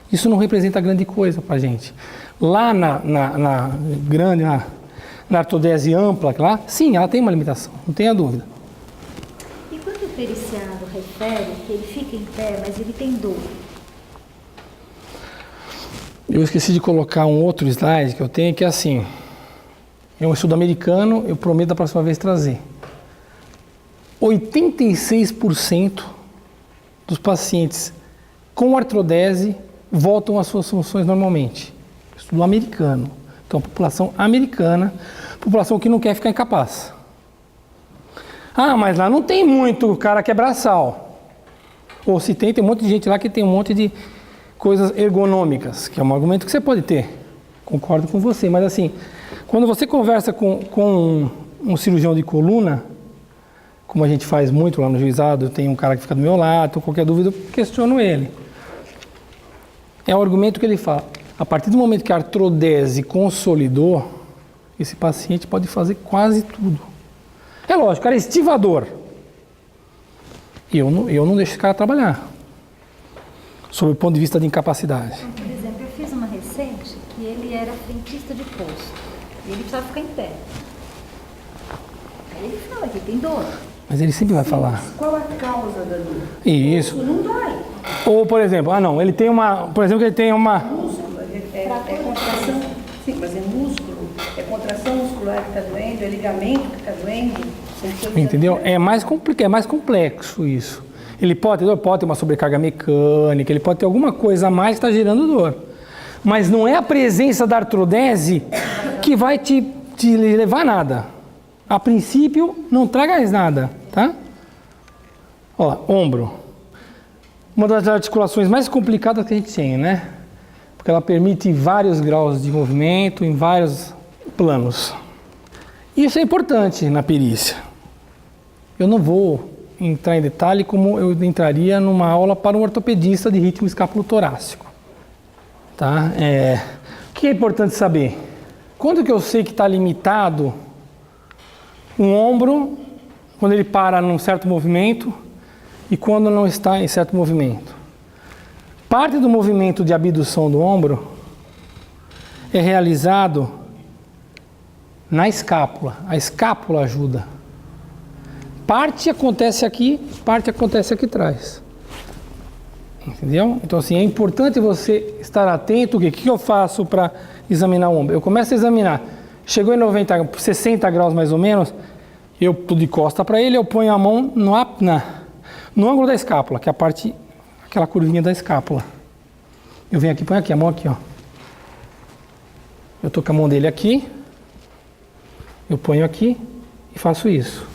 isso não representa grande coisa para a gente. Lá na grande, na artrodese ampla, lá, sim, ela tem uma limitação, não tenha dúvida. E quando o periciado refere que ele fica em pé, mas ele tem dor? Eu esqueci de colocar um outro slide que eu tenho, que é assim, é um estudo americano, eu prometo da próxima vez trazer. 86% dos pacientes com artrodese voltam às suas funções normalmente. Estudo americano. Então, população americana, população que não quer ficar incapaz. Ah, mas lá não tem muito cara que é braçal. Ou se tem um monte de gente lá que tem um monte de coisas ergonômicas, que é um argumento que você pode ter. Concordo com você, mas assim, quando você conversa com um cirurgião de coluna, como a gente faz muito lá no juizado, tem um cara que fica do meu lado, qualquer dúvida eu questiono ele. É o argumento que ele fala. A partir do momento que a artrodese consolidou, esse paciente pode fazer quase tudo. É lógico, cara, é estivador. Eu não deixo esse cara trabalhar, sob o ponto de vista de incapacidade. Então, por exemplo, eu fiz uma recente que ele era frentista de posto. E ele precisava ficar em pé. Aí ele fala que tem dor. Mas ele sempre vai falar. Qual a causa da dor? Isso. Não dói. Ou, por exemplo, ele tem uma... Por exemplo, ele tem uma... Músculo, é contração. Sim, mas é músculo. É contração muscular que está doendo, é ligamento que está doendo. Entendeu? É mais complexo isso. Ele pode ter uma sobrecarga mecânica, ele pode ter alguma coisa a mais que está gerando dor. Mas não é a presença da artrodese que vai te levar a nada. A princípio, não traga nada, tá? Ó, ombro. Uma das articulações mais complicadas que a gente tem, né? Porque ela permite vários graus de movimento em vários planos. Isso é importante na perícia. Eu não vou entrar em detalhe como eu entraria numa aula para um ortopedista de ritmo escapulotorácico. Tá? O que é importante saber? Quando que eu sei que está limitado um ombro, quando ele para num certo movimento e quando não está em certo movimento? Parte do movimento de abdução do ombro é realizado na escápula. A escápula ajuda. Parte acontece aqui, parte acontece aqui atrás. Entendeu? Então, assim, é importante você estar atento. O que eu faço para examinar o ombro? Eu começo a examinar. Chegou em 60 graus mais ou menos, eu tô de costa para ele, eu ponho a mão no ângulo da escápula, que é a parte, aquela curvinha da escápula. Eu venho aqui, ponho aqui, a mão aqui, ó. Eu tô com a mão dele aqui, eu ponho aqui e faço isso.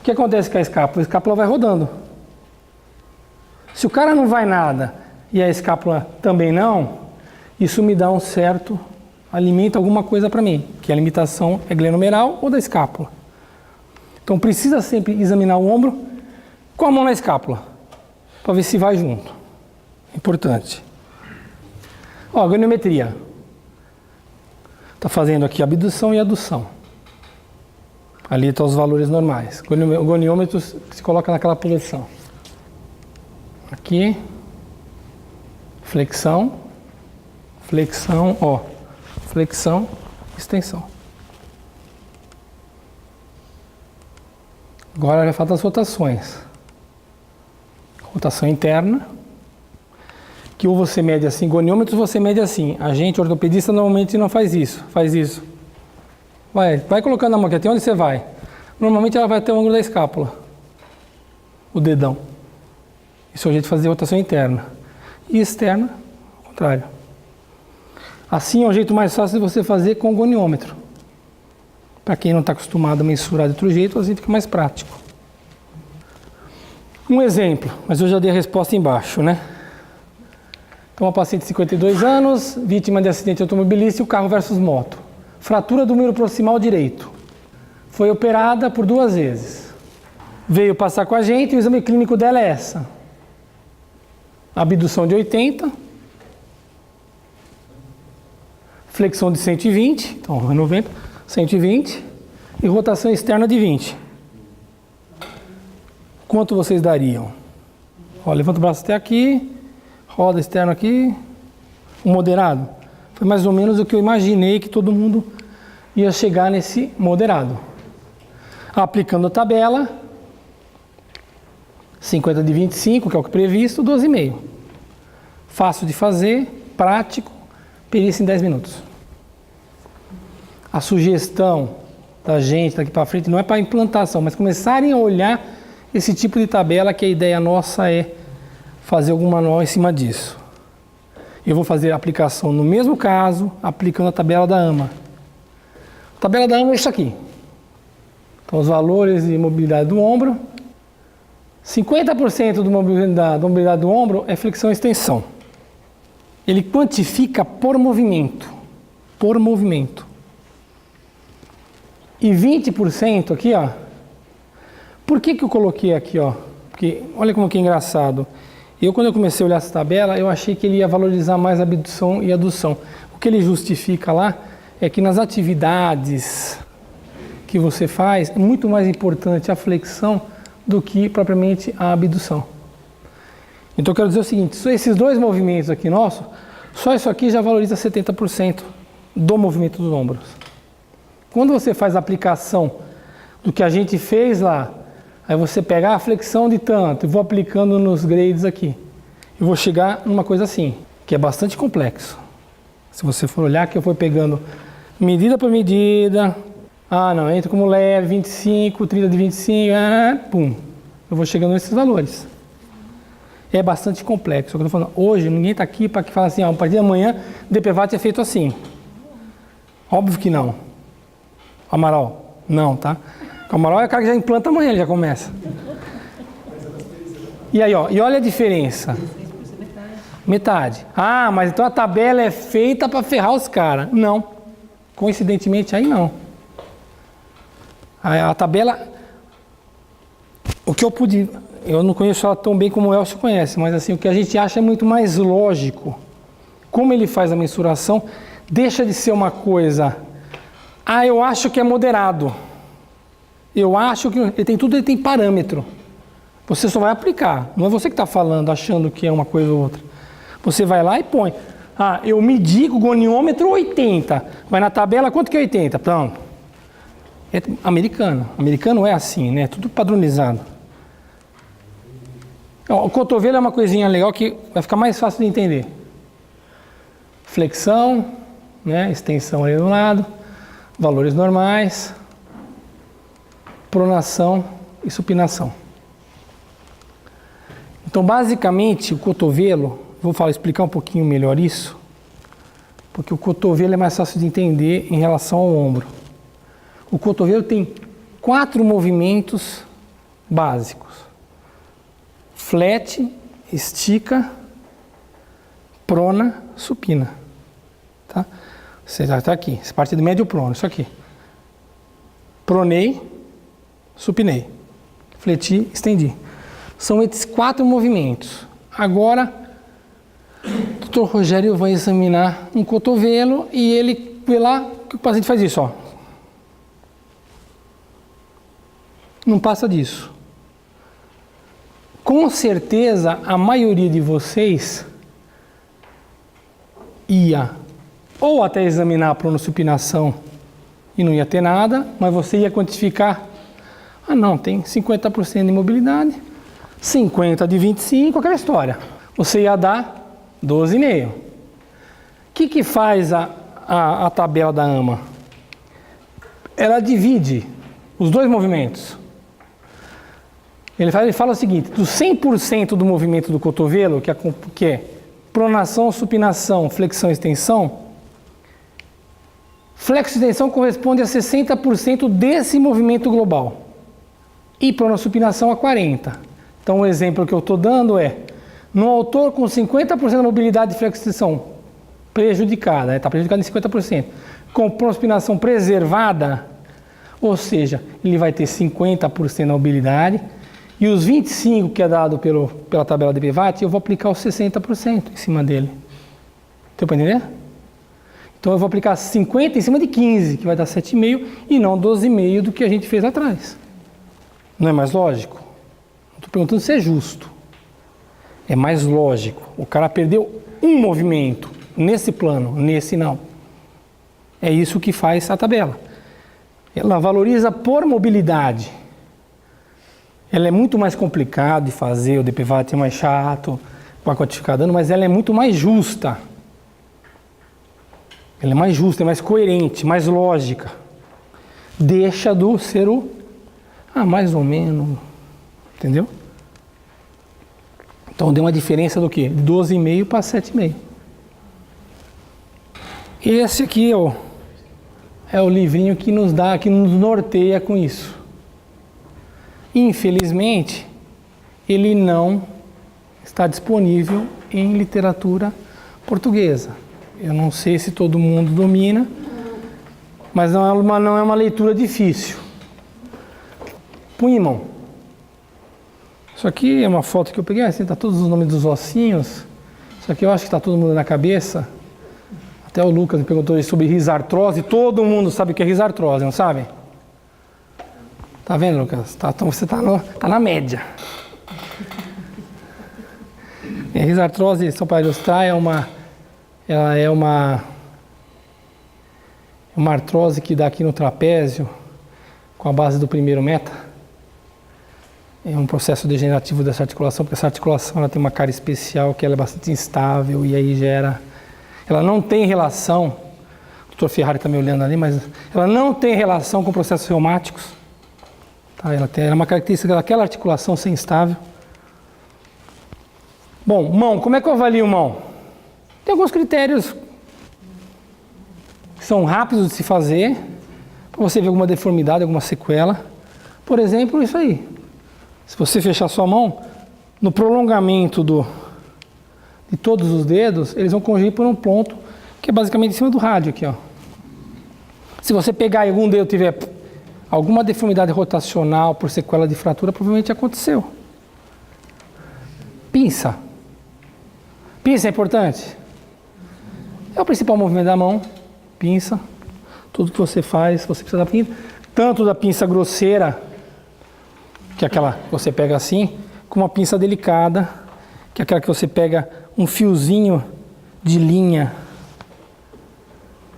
O que acontece com a escápula? A escápula vai rodando. Se o cara não vai nada e a escápula também não, isso me dá um certo, alimenta alguma coisa para mim, que a limitação é glenomeral ou da escápula. Então precisa sempre examinar o ombro com a mão na escápula, para ver se vai junto. Importante. Ó, goniometria. Está fazendo aqui abdução e adução. Ali estão os valores normais. O goniômetro se coloca naquela posição. Aqui, flexão, ó, flexão, extensão. Agora já faltam as rotações. Rotação interna, que ou você mede assim, goniômetro você mede assim. A gente, ortopedista, normalmente não faz isso, faz isso. Vai colocando a mão aqui, até onde você vai? Normalmente ela vai até o ângulo da escápula, o dedão. Isso é o jeito de fazer rotação interna. E externa, ao contrário. Assim é o jeito mais fácil de você fazer com o goniômetro. Para quem não está acostumado a mensurar de outro jeito, assim fica mais prático. Um exemplo, mas eu já dei a resposta embaixo, né? Então, uma paciente de 52 anos, vítima de acidente automobilístico, carro versus moto. Fratura do membro proximal direito. Foi operada por 2 vezes. Veio passar com a gente, o exame clínico dela é essa. Abdução de 80. Flexão de 120, então 90, 120. E rotação externa de 20. Quanto vocês dariam? Ó, levanta o braço até aqui, roda externo aqui. O moderado? Foi mais ou menos o que eu imaginei que todo mundo ia chegar nesse moderado. Aplicando a tabela, 50 de 25, que é o que é previsto, 12,5. Fácil de fazer, prático, perícia em 10 minutos. A sugestão da gente daqui para frente não é para implantação, mas começarem a olhar esse tipo de tabela, que a ideia nossa é fazer algum manual em cima disso. Eu vou fazer a aplicação no mesmo caso, aplicando a tabela da AMA. A tabela da AMA é isso aqui. Então, os valores de mobilidade do ombro. 50% da mobilidade do ombro é flexão e extensão. Ele quantifica por movimento. Por movimento. E 20% aqui, ó. Por que eu coloquei aqui, ó? Porque olha como que é engraçado. Quando eu comecei a olhar essa tabela, eu achei que ele ia valorizar mais a abdução e adução. O que ele justifica lá é que nas atividades que você faz, é muito mais importante a flexão do que propriamente a abdução. Então eu quero dizer o seguinte, esses dois movimentos aqui nossos, só isso aqui já valoriza 70% do movimento dos ombros. Quando você faz a aplicação do que a gente fez lá, aí você pega a flexão de tanto, e vou aplicando nos grades aqui. Eu vou chegar numa coisa assim, que é bastante complexo. Se você for olhar que eu vou pegando medida por medida, não, entra como leve, 25, 30 de 25, pum. Eu vou chegando nesses valores. É bastante complexo. Eu estou falando, hoje ninguém está aqui para que fale assim, a partir de amanhã o DPVAT é feito assim. Óbvio que não. Amaral, não, tá? O Amaral é o cara que já implanta amanhã, ele já começa. E aí, ó, e olha a diferença. Metade. Mas então a tabela é feita para ferrar os caras. Não. Coincidentemente, aí não. A tabela... O que eu pude... Eu não conheço ela tão bem como o Elcio conhece, mas assim, o que a gente acha é muito mais lógico. Como ele faz a mensuração, deixa de ser uma coisa... eu acho que é moderado. Eu acho que... Ele tem parâmetro. Você só vai aplicar. Não é você que está falando, achando que é uma coisa ou outra. Você vai lá e põe. Eu medi com o goniômetro 80. Vai na tabela, quanto que é 80? Pronto. É americano. Americano é assim, né? Tudo padronizado. O cotovelo é uma coisinha legal que vai ficar mais fácil de entender. Flexão, né? Extensão ali do lado. Valores normais. Pronação e supinação. Então, basicamente, o cotovelo, vou explicar um pouquinho melhor isso, porque o cotovelo é mais fácil de entender em relação ao ombro. O cotovelo tem 4 movimentos básicos. Flat, estica, prona, supina. Tá? Você já está aqui, você parte do médio prono, isso aqui. Pronei, supinei. Fleti, estendi. São esses 4 movimentos. Agora, o Dr. Rogério vai examinar um cotovelo e ele vê lá que o paciente faz isso, ó. Não passa disso. Com certeza, a maioria de vocês ia ou até examinar a pronossupinação e não ia ter nada, mas você ia quantificar. Não, tem 50% de mobilidade, 50 de 25, aquela história. Você ia dar 12,5. O que faz a tabela da AMA? Ela divide os dois movimentos. Ele fala o seguinte, do 100% do movimento do cotovelo, que é pronação, supinação, flexão e extensão, flexo e extensão corresponde a 60% desse movimento global. E pronassupinação a 40%. Então o exemplo que eu estou dando é, no autor com 50% da mobilidade de flexo e extensão prejudicada, está prejudicado em 50%, com pronassupinação preservada, ou seja, ele vai ter 50% da mobilidade, e os 25% que é dado pela tabela de DPVAT, eu vou aplicar os 60% em cima dele. Deu para entender? Então eu vou aplicar 50% em cima de 15%, que vai dar 7,5%, e não 12,5% do que a gente fez atrás. Não é mais lógico? Não estou perguntando se é justo. É mais lógico. O cara perdeu um movimento nesse plano, nesse não. É isso que faz a tabela. Ela valoriza por mobilidade. Ela é muito mais complicada de fazer, o DPVAT é mais chato para quantificar dano, mas ela é muito mais justa. Ela é mais justa, é mais coerente, mais lógica. Deixa do ser o... mais ou menos, entendeu? Então deu uma diferença do quê? De 12,5 para 7,5. Esse aqui é o livrinho que nos dá, que nos norteia com isso. Infelizmente, ele não está disponível em literatura portuguesa. Eu não sei se todo mundo domina, mas não é uma leitura difícil. Punha, isso aqui é uma foto que eu peguei, assim, está todos os nomes dos ossinhos. Isso aqui eu acho que está todo mundo na cabeça. Até o Lucas me perguntou sobre risartrose. Todo mundo sabe o que é risartrose, não sabe? Tá vendo, Lucas? Então você tá na média. A risartrose subparietal é uma artrose que dá aqui no trapézio, com a base do primeiro meta. É um processo degenerativo dessa articulação, porque essa articulação ela tem uma cara especial, que ela é bastante instável e aí gera... Ela não tem relação, o Dr. Ferrari está me olhando ali, mas ela não tem relação com processos reumáticos. Tá? Ela é uma característica daquela articulação ser instável. Bom, mão, como é que eu avalio mão? Tem alguns critérios que são rápidos de se fazer, para você ver alguma deformidade, alguma sequela. Por exemplo, isso aí. Se você fechar sua mão, no prolongamento de todos os dedos, eles vão convergir por um ponto que é basicamente em cima do rádio aqui, ó. Se você pegar e algum dedo tiver alguma deformidade rotacional por sequela de fratura, provavelmente aconteceu. Pinça. Pinça é importante? É o principal movimento da mão. Pinça. Tudo que você faz, você precisa da pinça. Tanto da pinça grosseira, que é aquela que você pega assim, como a pinça delicada, que é aquela que você pega um fiozinho de linha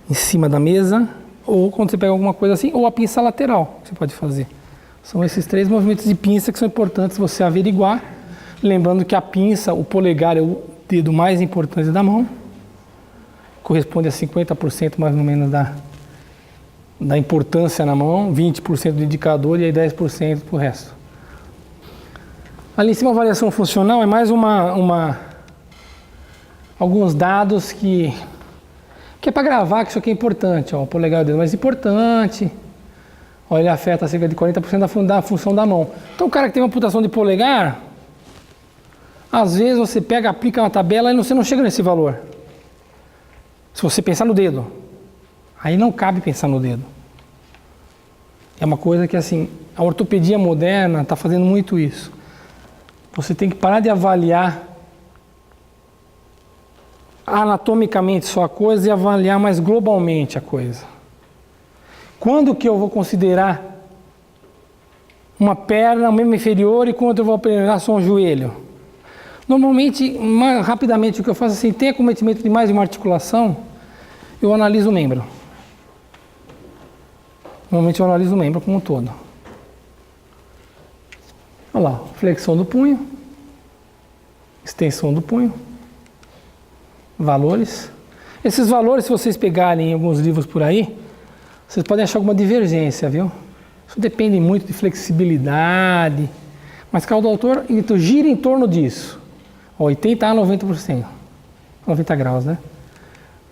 em cima da mesa, ou quando você pega alguma coisa assim, ou a pinça lateral que você pode fazer. São esses 3 movimentos de pinça que são importantes você averiguar. Lembrando que a pinça, o polegar é o dedo mais importante da mão, corresponde a 50% mais ou menos da importância na mão, 20% do indicador e aí 10% para o resto. Ali em cima a avaliação funcional é mais alguns dados que é para gravar que isso aqui é importante. Ó, o polegar é o dedo mais importante. Ó, ele afeta cerca de 40% da função da mão. Então o cara que tem uma amputação de polegar, às vezes você pega, aplica uma tabela e você não chega nesse valor. Se você pensar no dedo, aí não cabe pensar no dedo. É uma coisa que assim, a ortopedia moderna está fazendo muito isso. Você tem que parar de avaliar anatomicamente só a coisa e avaliar mais globalmente a coisa. Quando que eu vou considerar uma perna, um membro inferior, e quando eu vou considerar só um joelho? Normalmente, rapidamente, o que eu faço assim, tem acometimento de mais de uma articulação, eu analiso o membro. Normalmente eu analiso o membro como um todo. Olha lá, flexão do punho, extensão do punho, valores. Esses valores, se vocês pegarem em alguns livros por aí, vocês podem achar alguma divergência, viu? Isso depende muito de flexibilidade, mas cada autor gira em torno disso, 80 a 90%, 90 graus, né?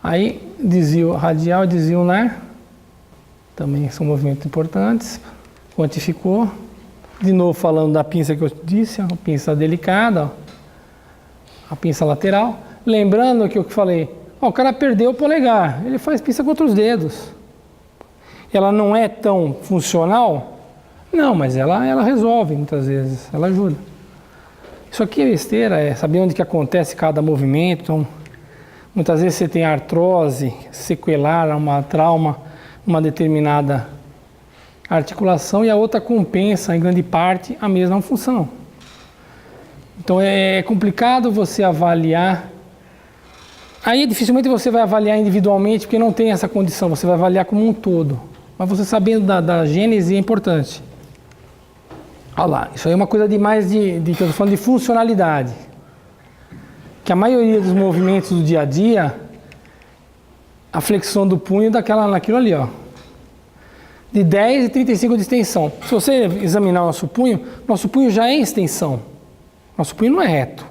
Aí, desvio radial e desvio lunar, também são movimentos importantes, quantificou. De novo falando da pinça que eu disse, a pinça delicada, ó, a pinça lateral. Lembrando que eu falei, ó, o cara perdeu o polegar, ele faz pinça com outros dedos. Ela não é tão funcional? Não, mas ela resolve muitas vezes, ela ajuda. Isso aqui é besteira, é saber onde que acontece cada movimento. Então, muitas vezes você tem artrose sequelar, uma trauma, uma determinada articulação e a outra compensa em grande parte a mesma função. Então é complicado você avaliar. Aí dificilmente você vai avaliar individualmente porque não tem essa condição, você vai avaliar como um todo. Mas você sabendo da gênese é importante. Olha lá, isso aí é uma coisa que eu estou falando de funcionalidade. Que a maioria dos movimentos do dia a dia, a flexão do punho naquilo ali, ó. De 10 e 35 de extensão. Se você examinar o nosso punho já é em extensão. Nosso punho não é reto.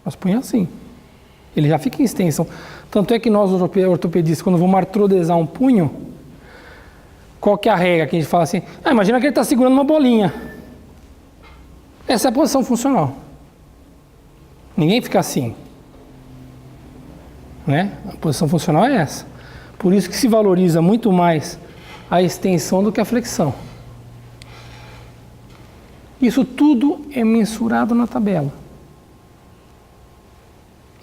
Nosso punho é assim. Ele já fica em extensão. Tanto é que nós, ortopedistas, quando vamos artrodesar um punho, qual que é a regra que a gente fala assim? Imagina que ele está segurando uma bolinha. Essa é a posição funcional. Ninguém fica assim. Né? A posição funcional é essa. Por isso que se valoriza muito mais a extensão do que a flexão. Isso tudo é mensurado na tabela.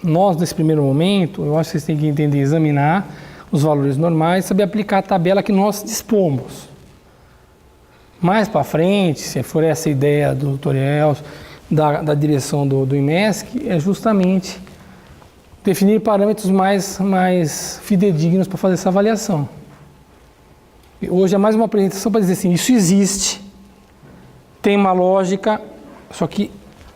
Nós, nesse primeiro momento, eu acho que vocês têm que entender, examinar os valores normais, saber aplicar a tabela que nós dispomos. Mais para frente, se for essa ideia do Dr. Elcio, da direção do IMESC, é justamente definir parâmetros mais fidedignos para fazer essa avaliação. Hoje é mais uma apresentação para dizer assim, isso existe, tem uma lógica, só que,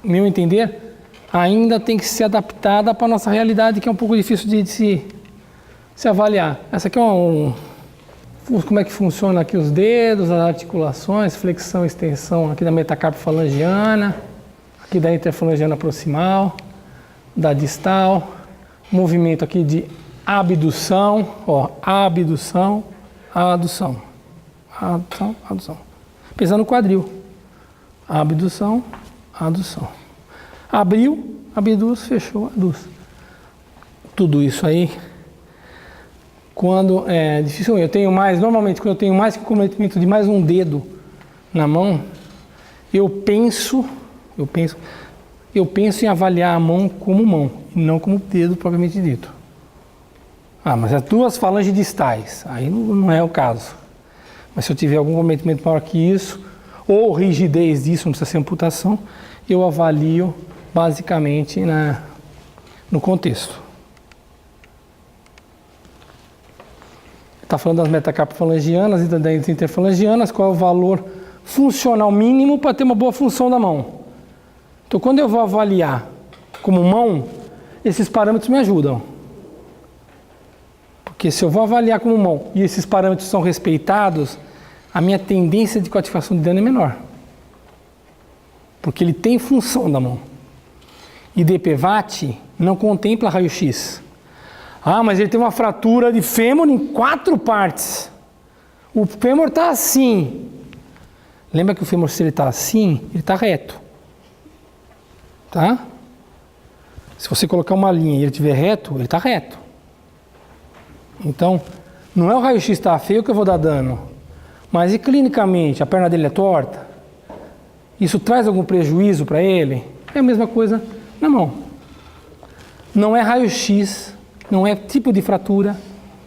meu entender, ainda tem que ser adaptada para a nossa realidade, que é um pouco difícil de se avaliar. Essa aqui é como é que funciona aqui os dedos, as articulações, flexão e extensão aqui da metacarpofalangiana, aqui da interfalangiana proximal, da distal, movimento aqui de abdução, ó, abdução, adução, adução, adução. Pensando no quadril, abdução, adução. Abriu, abduz, fechou, aduz. Tudo isso aí, quando é difícil, normalmente quando eu tenho mais que cometimento de mais um dedo na mão, eu penso em avaliar a mão como mão, e não como dedo propriamente dito. Mas as duas falanges distais, aí não é o caso. Mas se eu tiver algum cometimento maior que isso, ou rigidez disso, não precisa ser amputação, eu avalio basicamente no contexto. Está falando das metacarpofalangianas e das interfalangianas, qual é o valor funcional mínimo para ter uma boa função da mão. Então, quando eu vou avaliar como mão, esses parâmetros me ajudam. Porque se eu vou avaliar como mão e esses parâmetros são respeitados, a minha tendência de quantificação de dano é menor. Porque ele tem função da mão. E DPVAT não contempla raio-x. Mas ele tem uma fratura de fêmur em 4 partes. O fêmur está assim. Lembra que o fêmur, se ele está assim, ele está reto. Tá? Se você colocar uma linha e ele estiver reto, ele está reto. Então, não é o raio-x está feio que eu vou dar dano. Mas e clinicamente, a perna dele é torta? Isso traz algum prejuízo para ele? É a mesma coisa na mão. Não é raio-x, não é tipo de fratura,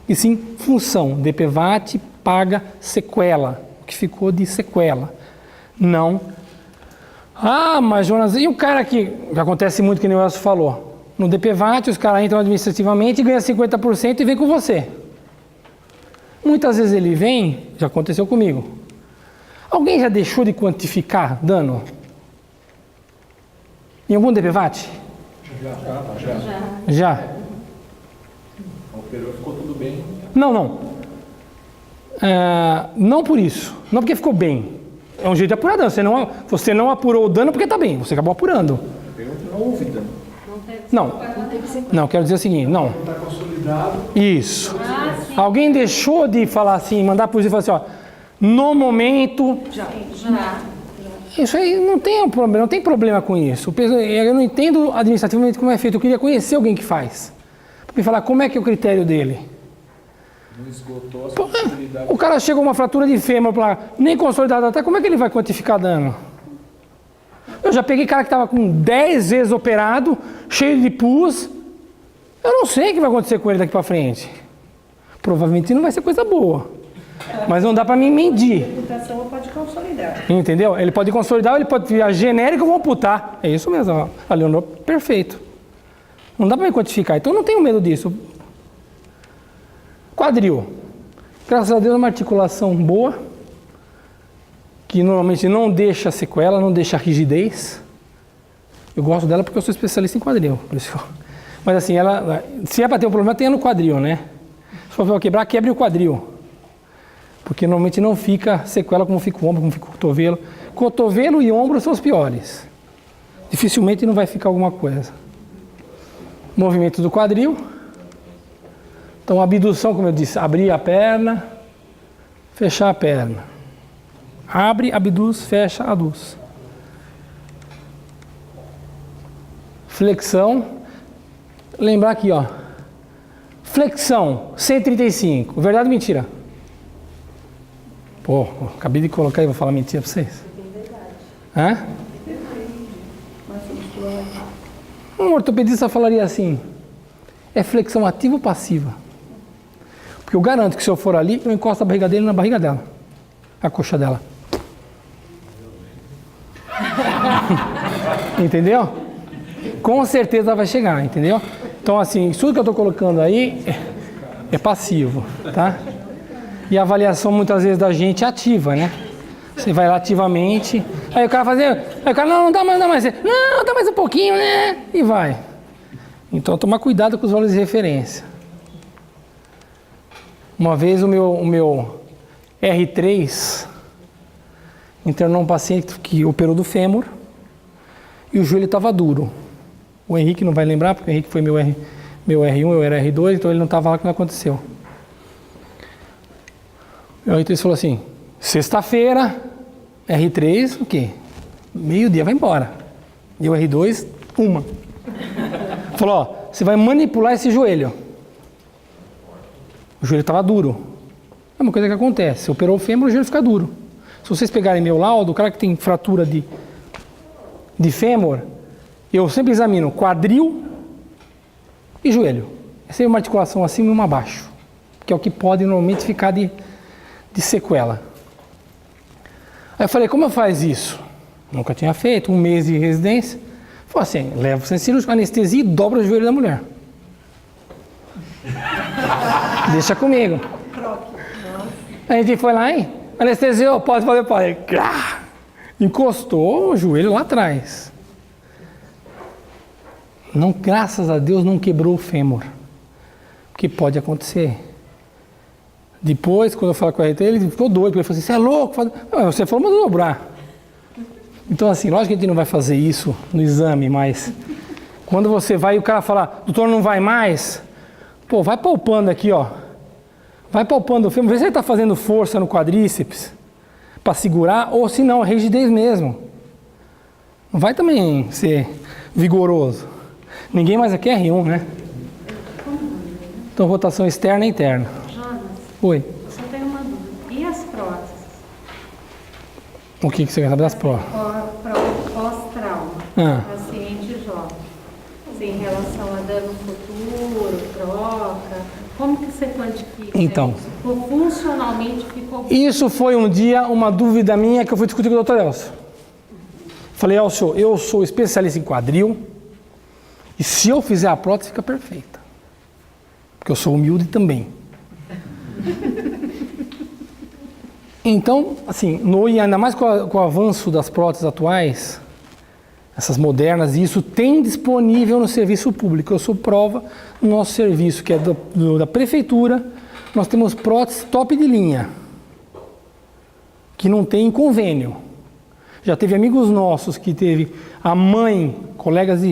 e sim função. DPVAT paga sequela, o que ficou de sequela. Não. Mas Jonas, e o cara que acontece muito, que nem o Elcio falou, no DPVAT os caras entram administrativamente e ganham 50% e vem com você. Muitas vezes ele vem, já aconteceu comigo. Alguém já deixou de quantificar dano? Em algum DPVAT? Já. Operou, ficou tudo bem. Não. Não por isso. Não porque ficou bem. É um jeito de apurar dano. Você não apurou o dano porque está bem. Você acabou apurando. Não houve dano. Não, quero dizer o seguinte, não. Está consolidado. Isso. Alguém deixou de falar assim, mandar por isso e falar assim, ó, no momento... Já. Isso aí não tem problema, não tem problema com isso. Eu não entendo administrativamente como é feito. Eu queria conhecer alguém que faz. Para me falar como é que é o critério dele. Não esgotou a possibilidade. O cara chega com uma fratura de fêmur, nem consolidado até, como é que ele vai quantificar dano? Eu já peguei cara que estava com 10 vezes operado, cheio de pus. Eu não sei o que vai acontecer com ele daqui para frente. Provavelmente não vai ser coisa boa. Mas não dá para mim medir. A amputação pode consolidar. Entendeu? Ele pode consolidar ou ele pode virar genérico e vou amputar. É isso mesmo, ó. A Leonor, perfeito. Não dá para me quantificar, então eu não tenho medo disso. Quadril. Graças a Deus é uma articulação boa, que normalmente não deixa sequela, não deixa rigidez. Eu gosto dela porque eu sou especialista em quadril. Por isso. Mas assim, se é para ter um problema, tenha no quadril, né? Se for quebrar, quebre o quadril. Porque normalmente não fica sequela como fica o ombro, como fica o cotovelo. Cotovelo e ombro são os piores. Dificilmente não vai ficar alguma coisa. Movimento do quadril. Então, abdução, como eu disse, abrir a perna, fechar a perna. Abre, abduz, fecha, aduz. Flexão. Lembrar aqui, ó. Flexão, 135. Verdade ou mentira? Pô, acabei de colocar e vou falar mentira para vocês. Hã? Um ortopedista falaria assim, é flexão ativa ou passiva? Porque eu garanto que se eu for ali, eu encosto a barriga dele na barriga dela. A coxa dela. Entendeu? Com certeza vai chegar, entendeu? Então, assim, isso que eu estou colocando aí é passivo, tá? E a avaliação, muitas vezes, da gente é ativa, né? Você vai lá ativamente, aí o cara faz, aí o cara, não dá mais, não, dá mais um pouquinho, né? E vai. Então, tomar cuidado com os valores de referência. Uma vez o meu R3 internou um paciente que operou do fêmur e o joelho estava duro. O Henrique não vai lembrar, porque o Henrique foi meu R1, eu era R2, então ele não estava lá quando aconteceu. O R3 falou assim, sexta-feira, R3, o quê? Meio-dia, vai embora. E o R2, uma. Falou, ó, você vai manipular esse joelho. O joelho estava duro. É uma coisa que acontece, você operou o fêmur, o joelho fica duro. Se vocês pegarem meu laudo, o cara que tem fratura de fêmur, eu sempre examino quadril e joelho. Essa é uma articulação acima e uma abaixo, que é o que pode normalmente ficar de sequela. Aí eu falei, como eu faço isso? Nunca tinha feito, 1 mês de residência. Falei assim, leva o centro cirúrgico, anestesia e dobra o joelho da mulher. Deixa comigo. A gente foi lá, hein? Anestesiou, pode fazer, pode. Encostou o joelho lá atrás. Não, graças a Deus não quebrou o fêmur. O que pode acontecer. Depois, quando eu falei com o RT, ele ficou doido. Ele falou assim, você é louco? Não, você falou, mas dobrar. Então assim, lógico que a gente não vai fazer isso no exame, mas quando você vai e o cara fala, doutor, não vai mais, pô, vai palpando aqui, ó. Vai palpando o fêmur, vê se ele está fazendo força no quadríceps para segurar, ou se não, rigidez mesmo. Não vai também ser vigoroso. Ninguém mais aqui é R1, né? Então, rotação externa e interna. Jonas, Oi. eu só tenho uma dúvida. E as próteses? O que você quer saber das provas? Pós-trauma, paciente jovem. Assim, em relação a dano futuro, troca, como que você quantifica então, isso? Funcionalmente ficou... Isso foi um dia uma dúvida minha que eu fui discutir com o Dr. Elcio. Falei, Elcio, eu sou especialista em quadril e se eu fizer a prótese fica perfeita. Porque eu sou humilde também. Então, assim, ainda mais com o avanço das próteses atuais, essas modernas, isso tem disponível no serviço público. Eu sou prova no nosso serviço, que é da prefeitura, nós temos próteses top de linha, que não tem convênio. Já teve amigos nossos que teve a mãe, colegas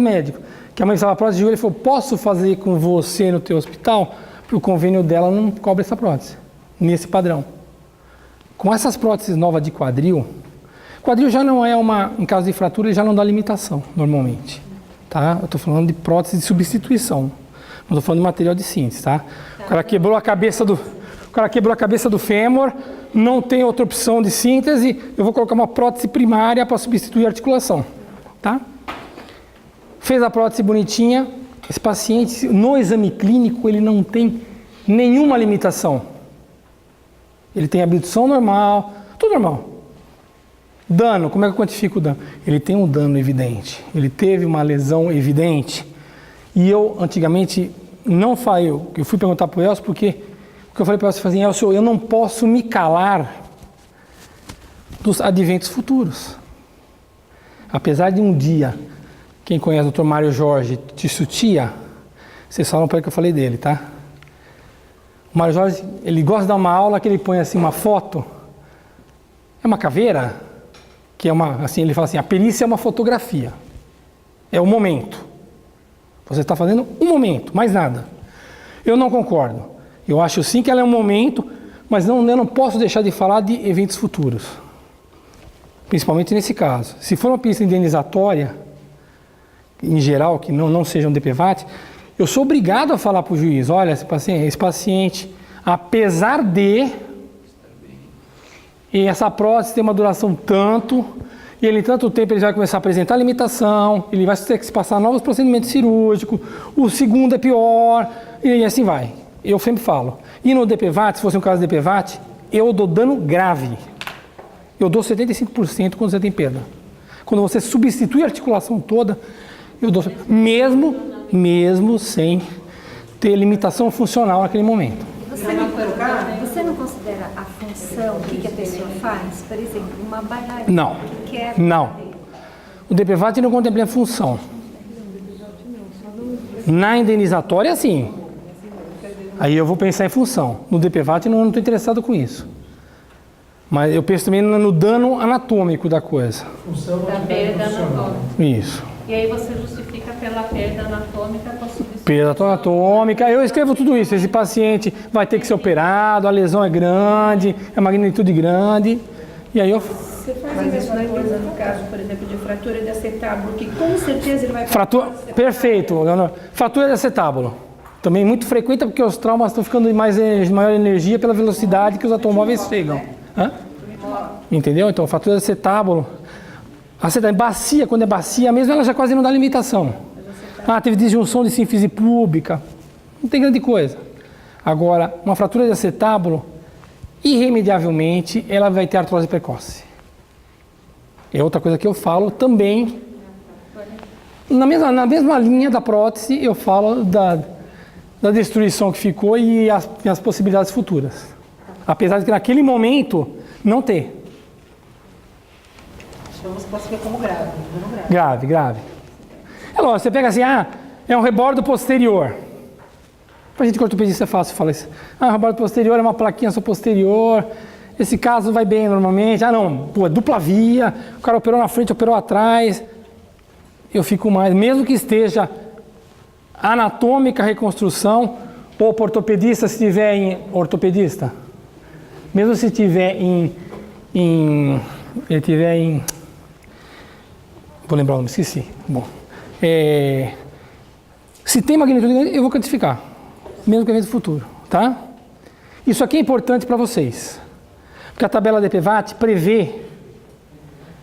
médicos, que a mãe estava prótese de joelho e falou, posso fazer com você no teu hospital? Porque o convênio dela não cobre essa prótese, nesse padrão. Com essas próteses novas de quadril já não é em caso de fratura, ele já não dá limitação, normalmente. Tá? Eu estou falando de prótese de substituição, não estou falando de material de síntese, tá? O cara quebrou a cabeça do fêmur, não tem outra opção de síntese, eu vou colocar uma prótese primária para substituir a articulação, tá? Fez a prótese bonitinha, esse paciente, no exame clínico, ele não tem nenhuma limitação. Ele tem abdução normal, tudo normal. Dano, como é que eu quantifico o dano? Ele tem um dano evidente, ele teve uma lesão evidente. E eu, antigamente, não falei, eu fui perguntar para o Elcio, porque eu falei para o Elcio, Elcio, eu não posso me calar dos adventos futuros. Apesar de um dia, quem conhece o Dr. Mário Jorge Tissutia, vocês falam para ele que eu falei dele, tá? O Mário Jorge, ele gosta de dar uma aula que ele põe assim uma foto, é uma caveira, que é assim, ele fala assim, a perícia é uma fotografia, é o momento. Você está fazendo um momento, mais nada. Eu não concordo. Eu acho sim que ela é um momento, mas eu não posso deixar de falar de eventos futuros. Principalmente nesse caso. Se for uma perícia indenizatória, em geral, que não seja um DPVAT, eu sou obrigado a falar para o juiz, olha, esse paciente, apesar de, e essa prótese tem uma duração tanto, e ele em tanto tempo ele vai começar a apresentar limitação, ele vai ter que se passar novos procedimentos cirúrgicos, o segundo é pior, e assim vai. eu sempre falo. E no DPVAT, se fosse um caso de DPVAT, eu dou dano grave. Eu dou 75% quando você tem perda. Quando você substitui a articulação toda, eu dou mesmo sem ter limitação funcional naquele momento. Você não considera a função, o que a pessoa faz? Por exemplo, uma bailarina que quebra Não. O DPVAT não contempla a função. Na indenizatória, sim. Aí eu vou pensar em função. No DPVAT, não estou interessado com isso. Mas eu penso também no dano anatômico da coisa. Da perda anatômica. Isso. E aí você justifica pela perda anatômica com a substituição. Perda anatômica, eu escrevo tudo isso. Esse paciente vai ter que ser operado, a lesão é grande, é magnitude grande. E aí eu... Você faz a mesma coisa no caso, por exemplo, de fratura de acetábulo, que com certeza ele vai... Perfeito, Leonor. Fratura de acetábulo. Também muito frequente porque os traumas estão ficando de maior energia pela velocidade que os automóveis chegam. Hã? Entendeu? Então, fratura de acetábulo. Bacia, quando é bacia mesmo, ela já quase não dá limitação. Teve disjunção de sínfise pública. Não tem grande coisa. Agora, uma fratura de acetábulo, irremediavelmente, ela vai ter artrose precoce. É outra coisa que eu falo também. Na mesma linha da prótese, eu falo da destruição que ficou e as possibilidades futuras. Apesar de que naquele momento não ter. Então você classifica como grave. Grave. É lógico, você pega assim, é um rebordo posterior. Pra gente ortopedista é fácil falar isso. Um rebordo posterior é uma plaquinha só posterior. Esse caso vai bem normalmente. É dupla via, o cara operou na frente, operou atrás. Eu fico mais, mesmo que esteja anatômica a reconstrução, ou para ortopedista, se tiver em ortopedista, mesmo se tiver vou lembrar o nome, esqueci. Bom, se tem magnitude grande, eu vou quantificar, mesmo que evento futuro, tá? Isso aqui é importante para vocês, porque a tabela DPVAT prevê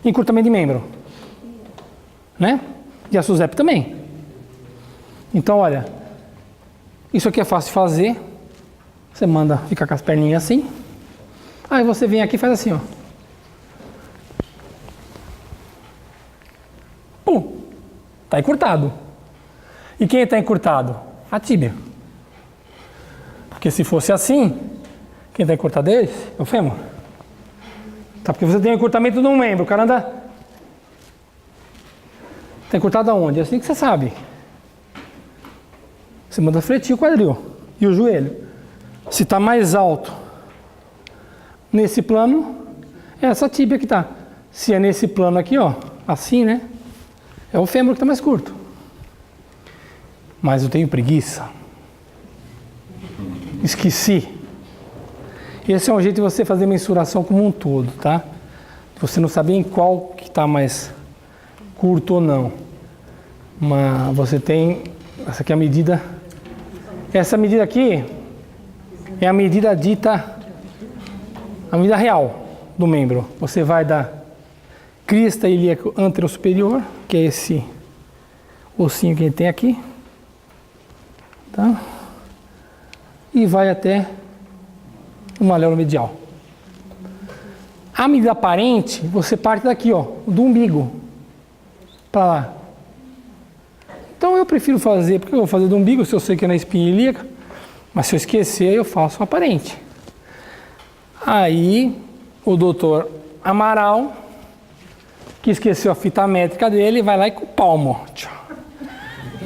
encurtamento de membro, né? E a SUSEP também. Então, olha, isso aqui é fácil de fazer. Você manda ficar com as perninhas assim. Aí você vem aqui e faz assim, ó. Pum! Tá encurtado. E quem está encurtado? A tíbia. Porque se fosse assim, quem está encurtado é esse? É o fêmur. Tá? Porque você tem um encurtamento de um membro. O cara anda... Está encurtado aonde? É assim que você sabe. Você manda fletir o quadril e o joelho. Se está mais alto nesse plano, é essa tíbia que está. Se é nesse plano aqui, ó, assim, né? É o fêmur que está mais curto. Mas eu tenho preguiça. Esqueci. Esse é um jeito de você fazer mensuração como um todo, tá? Você não saber em qual que está mais curto ou não. Mas você tem... Essa aqui é a medida... Essa medida aqui é a medida dita... A medida real do membro. Você vai da crista ilíaco anterosuperior, que é esse ossinho que a gente tem aqui. Tá? E vai até o maléolo medial. A medida aparente, você parte daqui, ó, do umbigo para lá. Então eu prefiro fazer, porque eu vou fazer do umbigo, se eu sei que é na espinha ilíaca, mas se eu esquecer, eu faço o aparente. Aí, o doutor Amaral, que esqueceu a fita métrica dele, vai lá e com o palmo.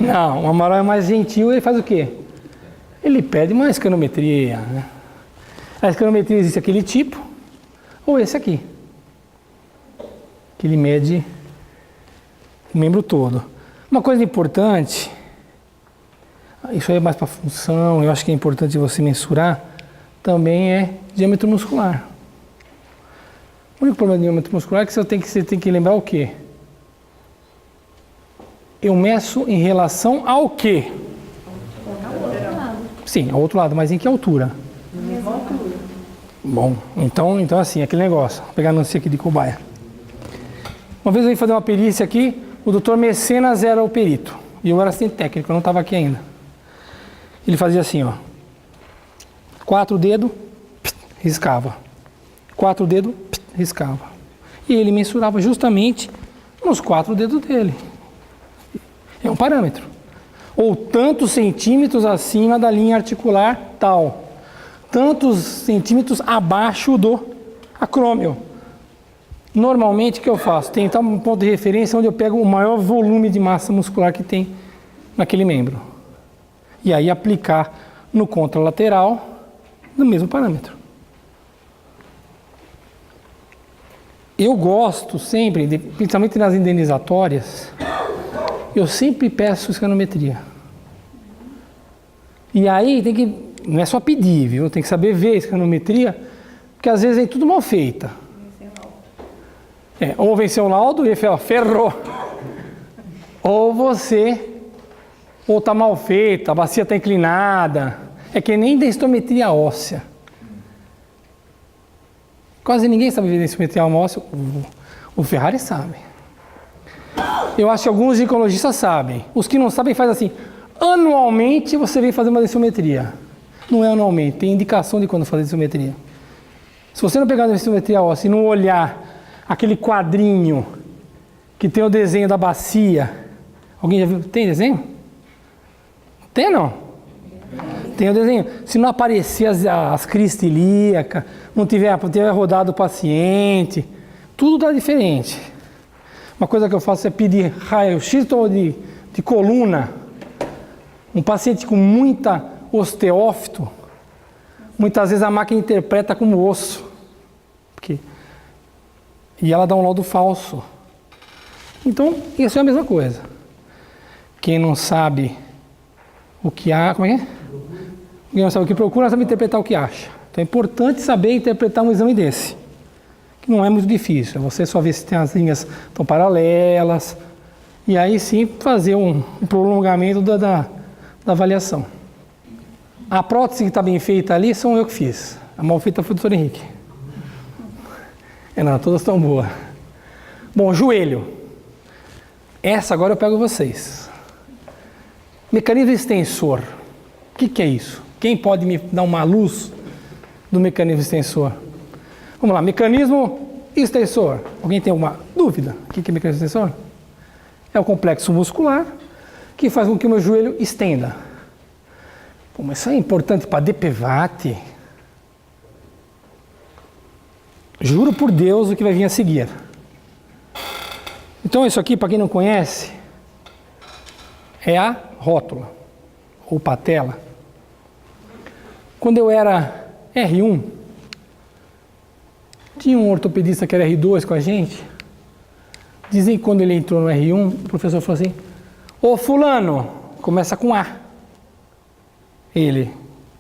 Não, o Amaral é mais gentil, ele faz o quê? Ele pede uma escanometria, né? A escanometria existe aquele tipo, ou esse aqui, que ele mede o membro todo. Uma coisa importante, isso aí é mais para função, eu acho que é importante você mensurar, também é diâmetro muscular. O único problema do diâmetro muscular é que você tem que lembrar o quê? Eu meço em relação ao quê? Sim, ao outro lado, mas em que altura? Bom, então assim, aquele negócio. Vou pegar a notícia aqui de cobaia. Uma vez eu ia fazer uma perícia aqui, o doutor Mecenas era o perito. E eu era assistente técnico, eu não estava aqui ainda. Ele fazia assim, ó. 4 dedos, riscava. 4 dedos, riscava. E ele mensurava justamente nos 4 dedos dele. É um parâmetro. Ou tantos centímetros acima da linha articular tal. Tantos centímetros abaixo do acrômio. Normalmente o que eu faço? Tentar um ponto de referência onde eu pego o maior volume de massa muscular que tem naquele membro. E aí aplicar no contralateral no mesmo parâmetro. Eu gosto sempre, principalmente nas indenizatórias, eu sempre peço escanometria. E aí tem que, não é só pedir, viu? Tem que saber ver a escanometria, porque às vezes é tudo mal feita. Ou venceu o laudo e fala, ferrou. Ou está mal feita, a bacia está inclinada. É que nem densometria óssea. Quase ninguém sabe ver densometria óssea. O Ferrari sabe. Eu acho que alguns ginecologistas sabem. Os que não sabem fazem assim. Anualmente você vem fazer uma densometria. Não é anualmente, tem indicação de quando fazer densometria. Se você não pegar a densometria óssea e não olhar aquele quadrinho que tem o desenho da bacia. Alguém já viu? Tem desenho? Tem não? Tem o desenho. Se não aparecer as cristas ilíacas, não tiver rodado o paciente, tudo dá diferente. Uma coisa que eu faço é pedir raio-x de coluna. Um paciente com muita osteófito, muitas vezes a máquina interpreta como osso. E ela dá um laudo falso. Então, isso é a mesma coisa. Quem não sabe o que há, como é que é? Quem não sabe o que procura, não sabe interpretar o que acha. Então é importante saber interpretar um exame desse. Que não é muito difícil. Você só vê se as linhas estão paralelas. E aí sim fazer um prolongamento da avaliação. A prótese que está bem feita ali são eu que fiz. A mal feita foi do Dr. Henrique. Não, todas estão boas. Bom, joelho. Essa agora eu pego vocês. Mecanismo extensor. O que é isso? Quem pode me dar uma luz do mecanismo extensor? Vamos lá, mecanismo extensor. Alguém tem alguma dúvida? O que é mecanismo extensor? É o complexo muscular que faz com que o meu joelho estenda. Pô, mas isso é importante para DPVAT. Juro por Deus o que vai vir a seguir. Então isso aqui, para quem não conhece, é a rótula, ou patela. Quando eu era R1, tinha um ortopedista que era R2 com a gente. Dizem que quando ele entrou no R1, o professor falou assim, ô fulano, começa com A. Ele,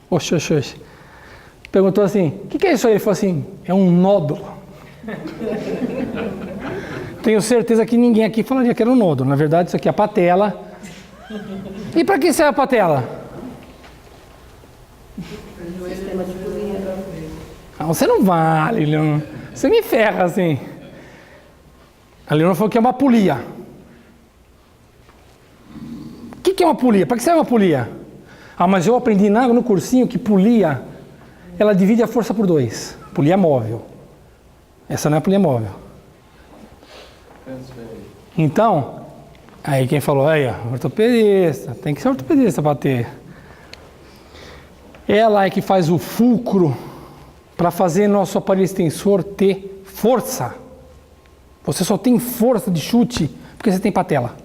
oxe. Perguntou assim, o que é isso aí? Ele falou assim, é um nódulo. Tenho certeza que ninguém aqui falaria que era um nódulo. Na verdade, isso aqui é a patela. E para que serve a patela? Ah, você não vale, Leon. Você me ferra assim. A Leona falou que é uma polia. O que é uma polia? Para que serve uma polia? Ah, mas eu aprendi no cursinho que polia, ela divide a força por 2. Polia móvel. Essa não é polia móvel. Então, aí quem falou, aí, ortopedista, tem que ser ortopedista para ter. Ela é que faz o fulcro para fazer nosso aparelho extensor ter força. Você só tem força de chute porque você tem patela.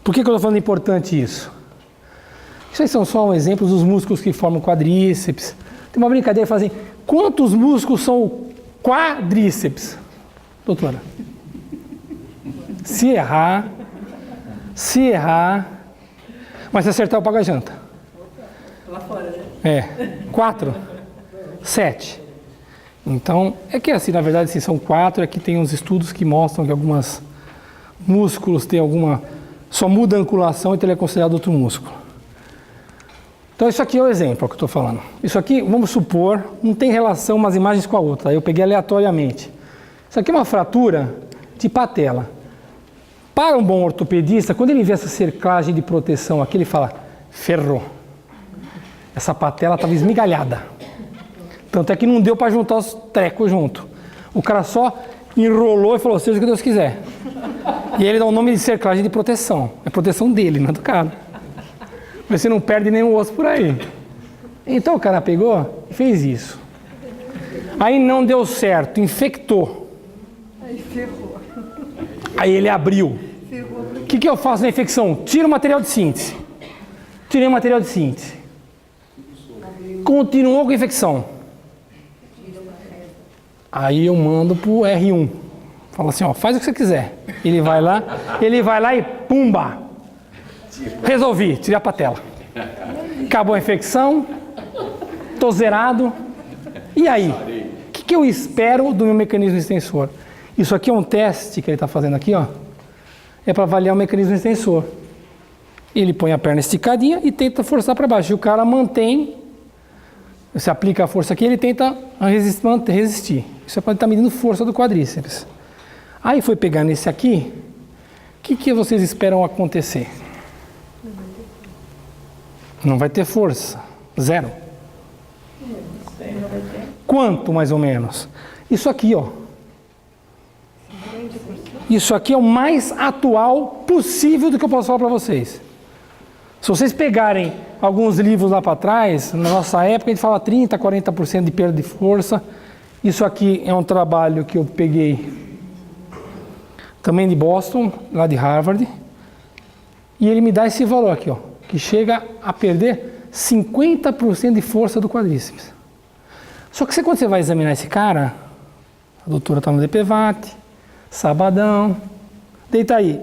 Por que eu estou falando importante isso? Isso aí são só exemplos dos músculos que formam quadríceps. Tem uma brincadeira que fazem, quantos músculos são quadríceps? Doutora? Se errar, mas se acertar eu pago a janta. Lá fora, né? 4, 7. Então, é que assim, na verdade, se são 4, é que tem uns estudos que mostram que alguns músculos têm só muda a angulação, então ele é considerado outro músculo. Então, isso aqui é o exemplo que eu estou falando. Isso aqui, vamos supor, não tem relação umas imagens com a outra, eu peguei aleatoriamente. Isso aqui é uma fratura de patela. Para um bom ortopedista, quando ele vê essa cercagem de proteção aqui, ele fala, ferrou. Essa patela estava esmigalhada. Tanto é que não deu para juntar os trecos junto. O cara só enrolou e falou, seja o que Deus quiser. E ele dá o nome de cerclagem de proteção. É proteção dele, não é do cara. Mas você não perde nenhum osso por aí. Então o cara pegou e fez isso. Aí não deu certo, infectou. Aí ele abriu. O que eu faço na infecção? Tiro o material de síntese. Tirei o material de síntese. Continuou com a infecção. Aí eu mando pro R1. Fala assim, ó, faz o que você quiser. Ele vai lá e pumba. Resolvi, tirei a patela. Acabou a infecção. Tô zerado. E aí? O que eu espero do meu mecanismo extensor? Isso aqui é um teste que ele está fazendo aqui, ó. É para avaliar o mecanismo extensor. Ele põe a perna esticadinha e tenta forçar para baixo. E o cara mantém, você aplica a força aqui, ele tenta resistir. Isso pode estar medindo força do quadríceps. Aí foi pegar nesse aqui, o que vocês esperam acontecer? Não vai ter força. Zero. Quanto, mais ou menos? Isso aqui, ó. Isso aqui é o mais atual possível do que eu posso falar para vocês. Se vocês pegarem alguns livros lá para trás, na nossa época a gente fala 30%, 40% de perda de força. Isso aqui é um trabalho que eu peguei também de Boston, lá de Harvard. E ele me dá esse valor aqui, ó, que chega a perder 50% de força do quadríceps. Só que quando você vai examinar esse cara, a doutora está no DPVAT, sabadão, deita aí.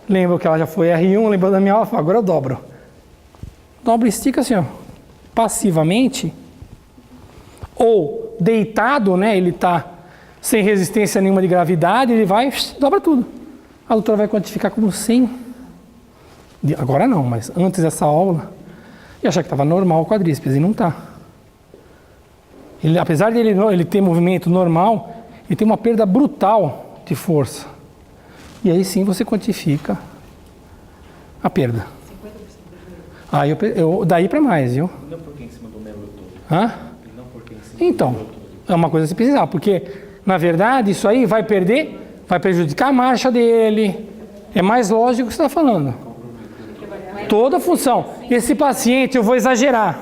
Lembra que ela já foi R1, lembrou da minha alfa, agora eu dobro. Dobra e estica assim, ó, passivamente. Ou deitado, né, ele está sem resistência nenhuma de gravidade, ele vai, dobra tudo. A doutora vai quantificar como 100. Agora não, mas antes dessa aula, e achar que estava normal o quadríceps, e não está. Apesar de ele ter movimento normal, ele tem uma perda brutal de força. E aí sim você quantifica a perda. Aí daí para mais, viu? Não porque em cima do membro todo. Hã? Não porque em cima Então, é uma coisa a se precisar, porque na verdade isso aí vai prejudicar a marcha dele. É mais lógico o que você está falando. Toda a função. Esse paciente, eu vou exagerar,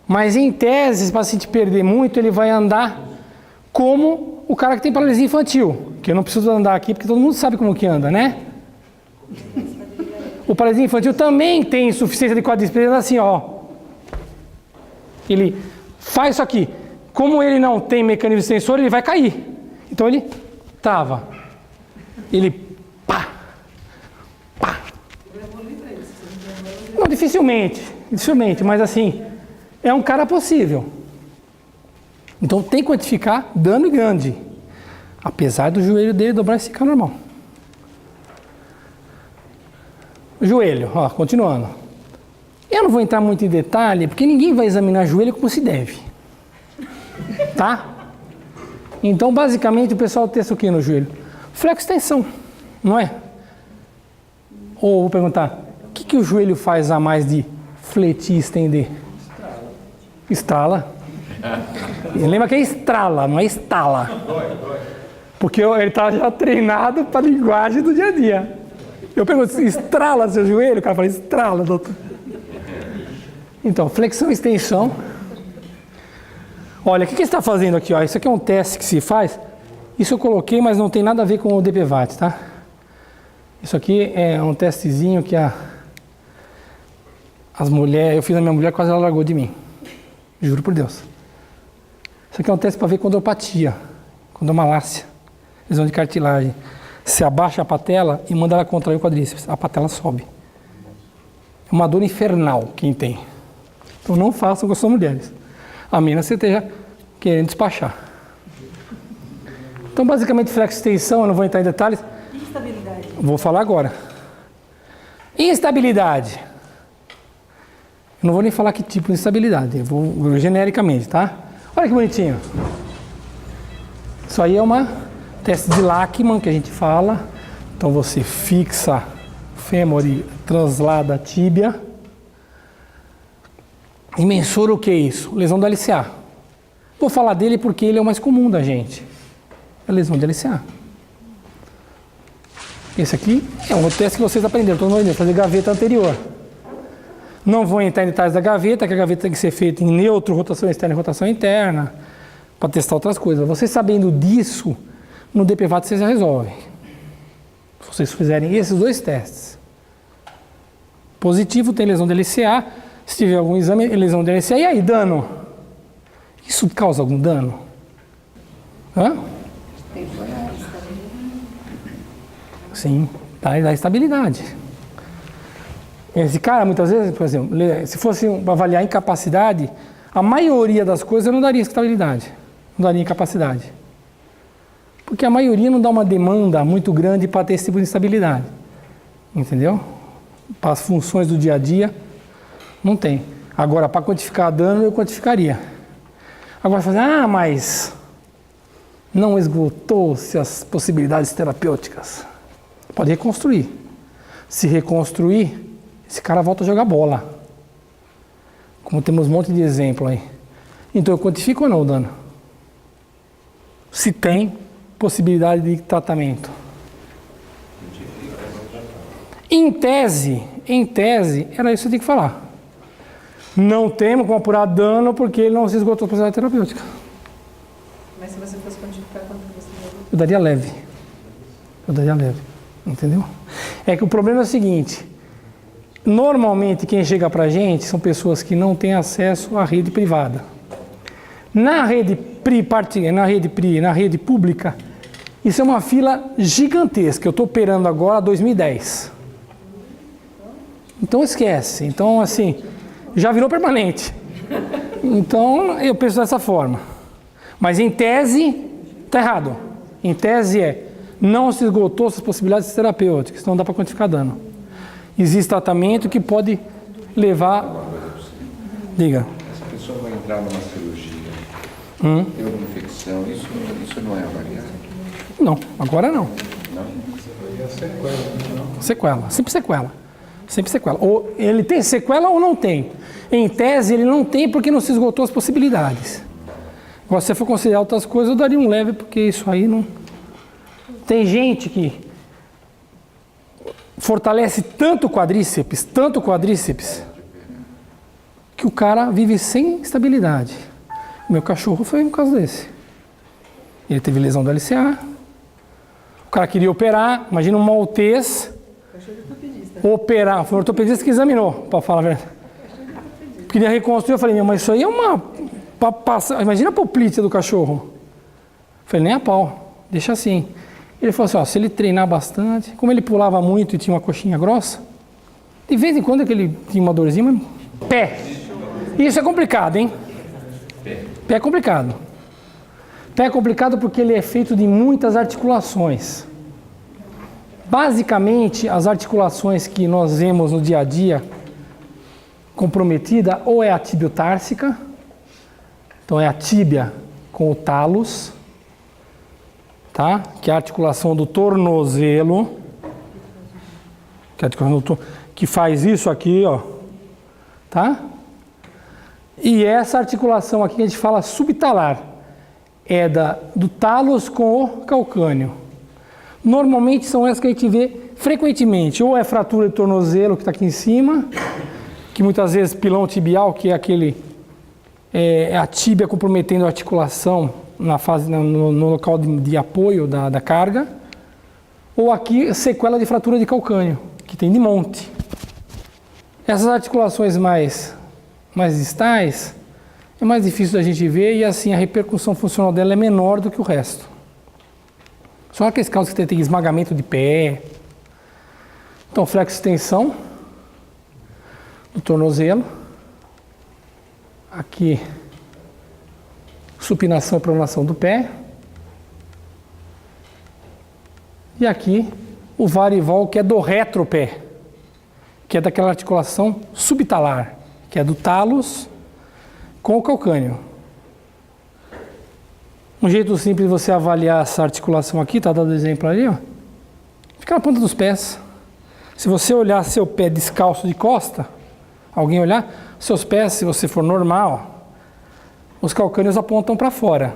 mas em tese, se esse paciente perder muito, ele vai andar como o cara que tem paralisia infantil, que eu não preciso andar aqui porque todo mundo sabe como que anda, né? O paralisia infantil também tem insuficiência de quadríceps, assim, ó. Ele faz isso aqui. Como ele não tem mecanismo extensor, ele vai cair. Então ele trava. Ele pá. Não, dificilmente, mas assim, é um cara possível. Então tem que quantificar dano grande, apesar do joelho dele dobrar e ficar normal. O joelho, ó, continuando. Eu não vou entrar muito em detalhe, porque ninguém vai examinar joelho como se deve. Tá? Então, basicamente, o pessoal testa o que no joelho? Flexo-extensão, não é? Ou vou perguntar, o que o joelho faz a mais de fletir e estender? Estrala. Lembra que é estrala, não é estala. Porque ele está já treinado para a linguagem do dia a dia. Eu pergunto, estrala seu joelho? O cara fala, estrala, doutor. Então, flexão e extensão. Olha, o que você está fazendo aqui? Ó? Isso aqui é um teste que se faz. Isso eu coloquei, mas não tem nada a ver com o DPVAT, tá? Isso aqui é um testezinho que as mulheres... Eu fiz a minha mulher, quase ela largou de mim. Juro por Deus. Isso aqui é um teste para ver condropatia, condromalácia, lesão de cartilagem. Você abaixa a patela e manda ela contrair o quadríceps. A patela sobe. É uma dor infernal quem tem. Então não façam com as suas mulheres. A menos que você esteja querendo despachar. Então basicamente flexo-extensão, eu não vou entrar em detalhes. Instabilidade. Vou falar agora. Instabilidade. Eu não vou nem falar que tipo de instabilidade. Eu vou genericamente, tá? Olha que bonitinho. Isso aí é uma teste de Lachman que a gente fala. Então você fixa o fêmur e translada a tíbia. E mensura o que é isso? Lesão do LCA. Vou falar dele porque ele é o mais comum da gente. É a lesão de LCA. Esse aqui é um teste que vocês aprenderam. Estou falando de fazer gaveta anterior. Não vou entrar em detalhes da gaveta, que a gaveta tem que ser feita em neutro, rotação externa e rotação interna, para testar outras coisas. Vocês sabendo disso, no DPVAT vocês já resolvem. Se vocês fizerem esses 2 testes. Positivo tem lesão de LCA. Se tiver algum exame, lesão de LCA. E aí, dano? Isso causa algum dano? Hã? Sim, dá estabilidade. Esse cara, muitas vezes, por exemplo, se fosse avaliar incapacidade, a maioria das coisas não daria estabilidade, não daria incapacidade. Porque a maioria não dá uma demanda muito grande para ter esse tipo de instabilidade. Entendeu? Para as funções do dia a dia, não tem. Agora, para quantificar dano, eu quantificaria. Agora, fazer, mas não esgotou-se as possibilidades terapêuticas. Pode reconstruir. Se reconstruir, esse cara volta a jogar bola. Como temos um monte de exemplo aí. Então, eu quantifico ou não o dano? Se tem possibilidade de tratamento. Em tese, era isso que eu tinha que falar. Não temos como apurar dano porque ele não se esgotou a possibilidade terapêutica. Mas se você fosse quantificar, quanto você daria? Eu daria leve. Entendeu? É que o problema é o seguinte. Normalmente quem chega pra gente são pessoas que não têm acesso à rede privada. Na rede pública, isso é uma fila gigantesca. Eu estou operando agora 2010. Então esquece. Então, assim, já virou permanente. Então, eu penso dessa forma. Mas em tese, está errado. Em tese não se esgotou as possibilidades terapêuticas, então não dá para quantificar dano. Existe tratamento que pode levar... Diga. Essa pessoa vai entrar numa cirurgia, tem uma infecção, isso não é avaliado? Não, agora não. Não? Sequela, sempre sequela. Sempre sequela. Ou ele tem sequela ou não tem. Em tese, ele não tem porque não se esgotou as possibilidades. Agora, se você for considerar outras coisas, eu daria um leve, porque isso aí não... Tem gente que fortalece tanto o quadríceps, que o cara vive sem estabilidade. O meu cachorro foi um caso desse. Ele teve lesão do LCA. O cara queria operar, imagina um maltês... Operar, foi o ortopedista que examinou, para falar a verdade. Queria reconstruir, eu falei, mas isso aí é uma... Imagina a poplítea do cachorro. Eu falei, nem a pau, deixa assim. Ele falou assim, se ele treinar bastante, como ele pulava muito e tinha uma coxinha grossa, de vez em quando é que ele tinha uma dorzinha, mas... Pé. Isso é complicado, hein? Pé é complicado. Pé é complicado porque ele é feito de muitas articulações. Basicamente, as articulações que nós vemos no dia a dia comprometida ou é a tibiotársica, então é a tíbia com o talos, tá? Que é a articulação do tornozelo, que faz isso aqui, ó, tá? E essa articulação aqui que a gente fala subtalar é do talos com o calcâneo. Normalmente são essas que a gente vê frequentemente, ou é fratura de tornozelo que está aqui em cima, que muitas vezes pilão tibial, que é aquele, a tíbia comprometendo a articulação no local de apoio da carga, ou aqui sequela de fratura de calcâneo, que tem de monte. Essas articulações mais distais é mais difícil da gente ver e assim a repercussão funcional dela é menor do que o resto. Só aqueles casos que tem esmagamento de pé. Então, flexo-extensão do tornozelo. Aqui, supinação e pronação do pé. E aqui, o varival, que é do retropé, que é daquela articulação subtalar, que é do talos com o calcâneo. Um jeito simples de você avaliar essa articulação aqui, tá dando exemplo ali, ó. Fica na ponta dos pés. Se você olhar seu pé descalço de costa, alguém olhar, Seus pés, se você for normal, os calcâneos apontam para fora.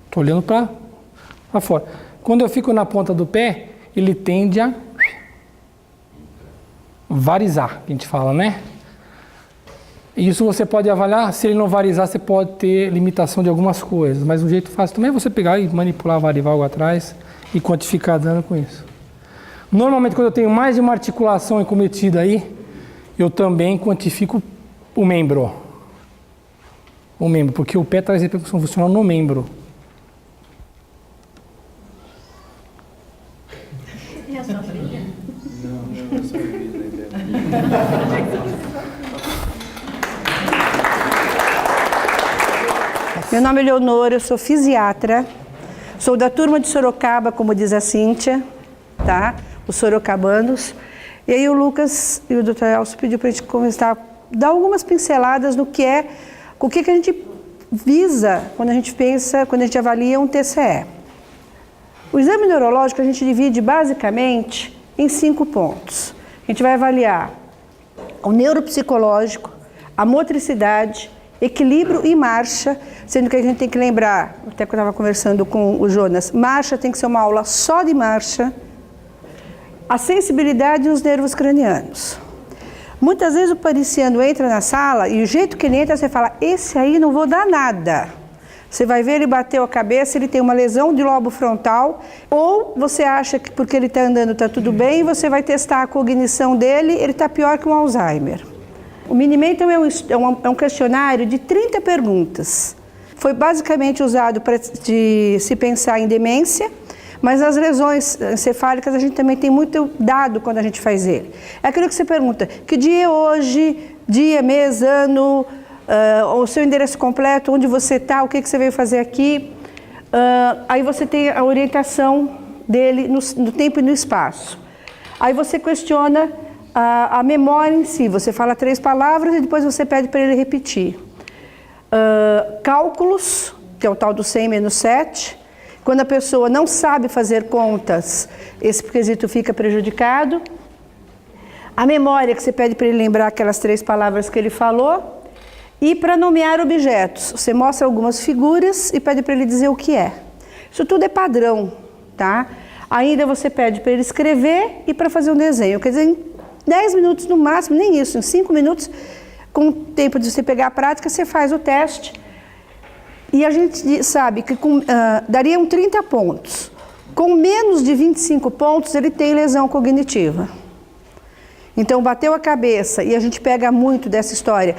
Estou olhando para fora. Quando eu fico na ponta do pé, ele tende a varizar, que a gente fala, né? Isso você pode avaliar, se ele não varizar, você pode ter limitação de algumas coisas, mas um jeito fácil também é você pegar e manipular a varivalgo atrás e quantificar dano com isso. Normalmente, quando eu tenho mais de uma articulação acometida aí, eu também quantifico o membro. O membro, porque o pé traz repercussão funcional no membro. É a sua filha? Não, eu sou vida. Meu nome é Leonora, eu sou fisiatra, sou da turma de Sorocaba, como diz a Cíntia, tá? Os sorocabanos. E aí o Lucas e o Dr. Elcio pediu para a gente começar a dar algumas pinceladas no que é, o que a gente visa quando a gente pensa, quando a gente avalia um TCE. O exame neurológico a gente divide basicamente em 5 pontos. A gente vai avaliar o neuropsicológico, a motricidade, equilíbrio e marcha, sendo que a gente tem que lembrar, até que eu estava conversando com o Jonas, marcha tem que ser uma aula só de marcha, a sensibilidade e os nervos cranianos. Muitas vezes o pariciano entra na sala e o jeito que ele entra, você fala, esse aí não vou dar nada. Você vai ver ele bateu a cabeça, ele tem uma lesão de lobo frontal, ou você acha que porque ele está andando está tudo bem, você vai testar a cognição dele, ele está pior que um Alzheimer. O Mini-Mental é um questionário de 30 perguntas. Foi basicamente usado para se pensar em demência, mas as lesões encefálicas a gente também tem muito dado quando a gente faz ele. É aquilo que você pergunta, que dia é hoje, dia, mês, ano, o seu endereço completo, onde você está, o que você veio fazer aqui. Aí você tem a orientação dele no tempo e no espaço. Aí você questiona a memória em si, você fala 3 palavras e depois você pede para ele repetir. Cálculos, que é o tal do 100 menos 7. Quando a pessoa não sabe fazer contas, esse quesito fica prejudicado. A memória, que você pede para ele lembrar aquelas 3 palavras que ele falou. E para nomear objetos, você mostra algumas figuras e pede para ele dizer o que é. Isso tudo é padrão, tá? Ainda você pede para ele escrever e para fazer um desenho. Quer dizer, em 10 minutos no máximo, nem isso, em 5 minutos, com o tempo de você pegar a prática, você faz o teste. E a gente sabe que dariam 30 pontos. Com menos de 25 pontos, ele tem lesão cognitiva. Então, bateu a cabeça, e a gente pega muito dessa história.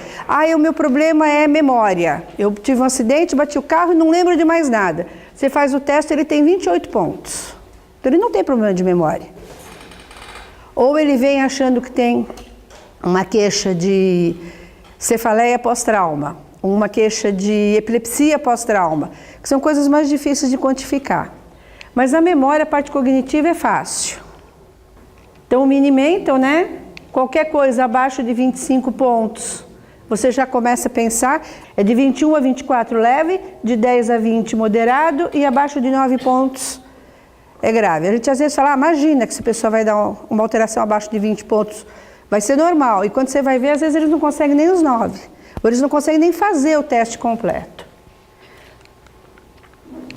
O meu problema é memória. Eu tive um acidente, bati o carro e não lembro de mais nada. Você faz o teste, ele tem 28 pontos. Então, ele não tem problema de memória. Ou ele vem achando que tem uma queixa de cefaleia pós-trauma, uma queixa de epilepsia pós-trauma, que são coisas mais difíceis de quantificar. Mas a memória, a parte cognitiva, é fácil. Então, o Mini-Mental, né? Qualquer coisa abaixo de 25 pontos, você já começa a pensar, é de 21 a 24 leve, de 10 a 20 moderado e abaixo de 9 pontos é grave. A gente às vezes fala, imagina que se a pessoa vai dar uma alteração abaixo de 20 pontos, vai ser normal. E quando você vai ver, às vezes eles não conseguem nem os 9, ou eles não conseguem nem fazer o teste completo.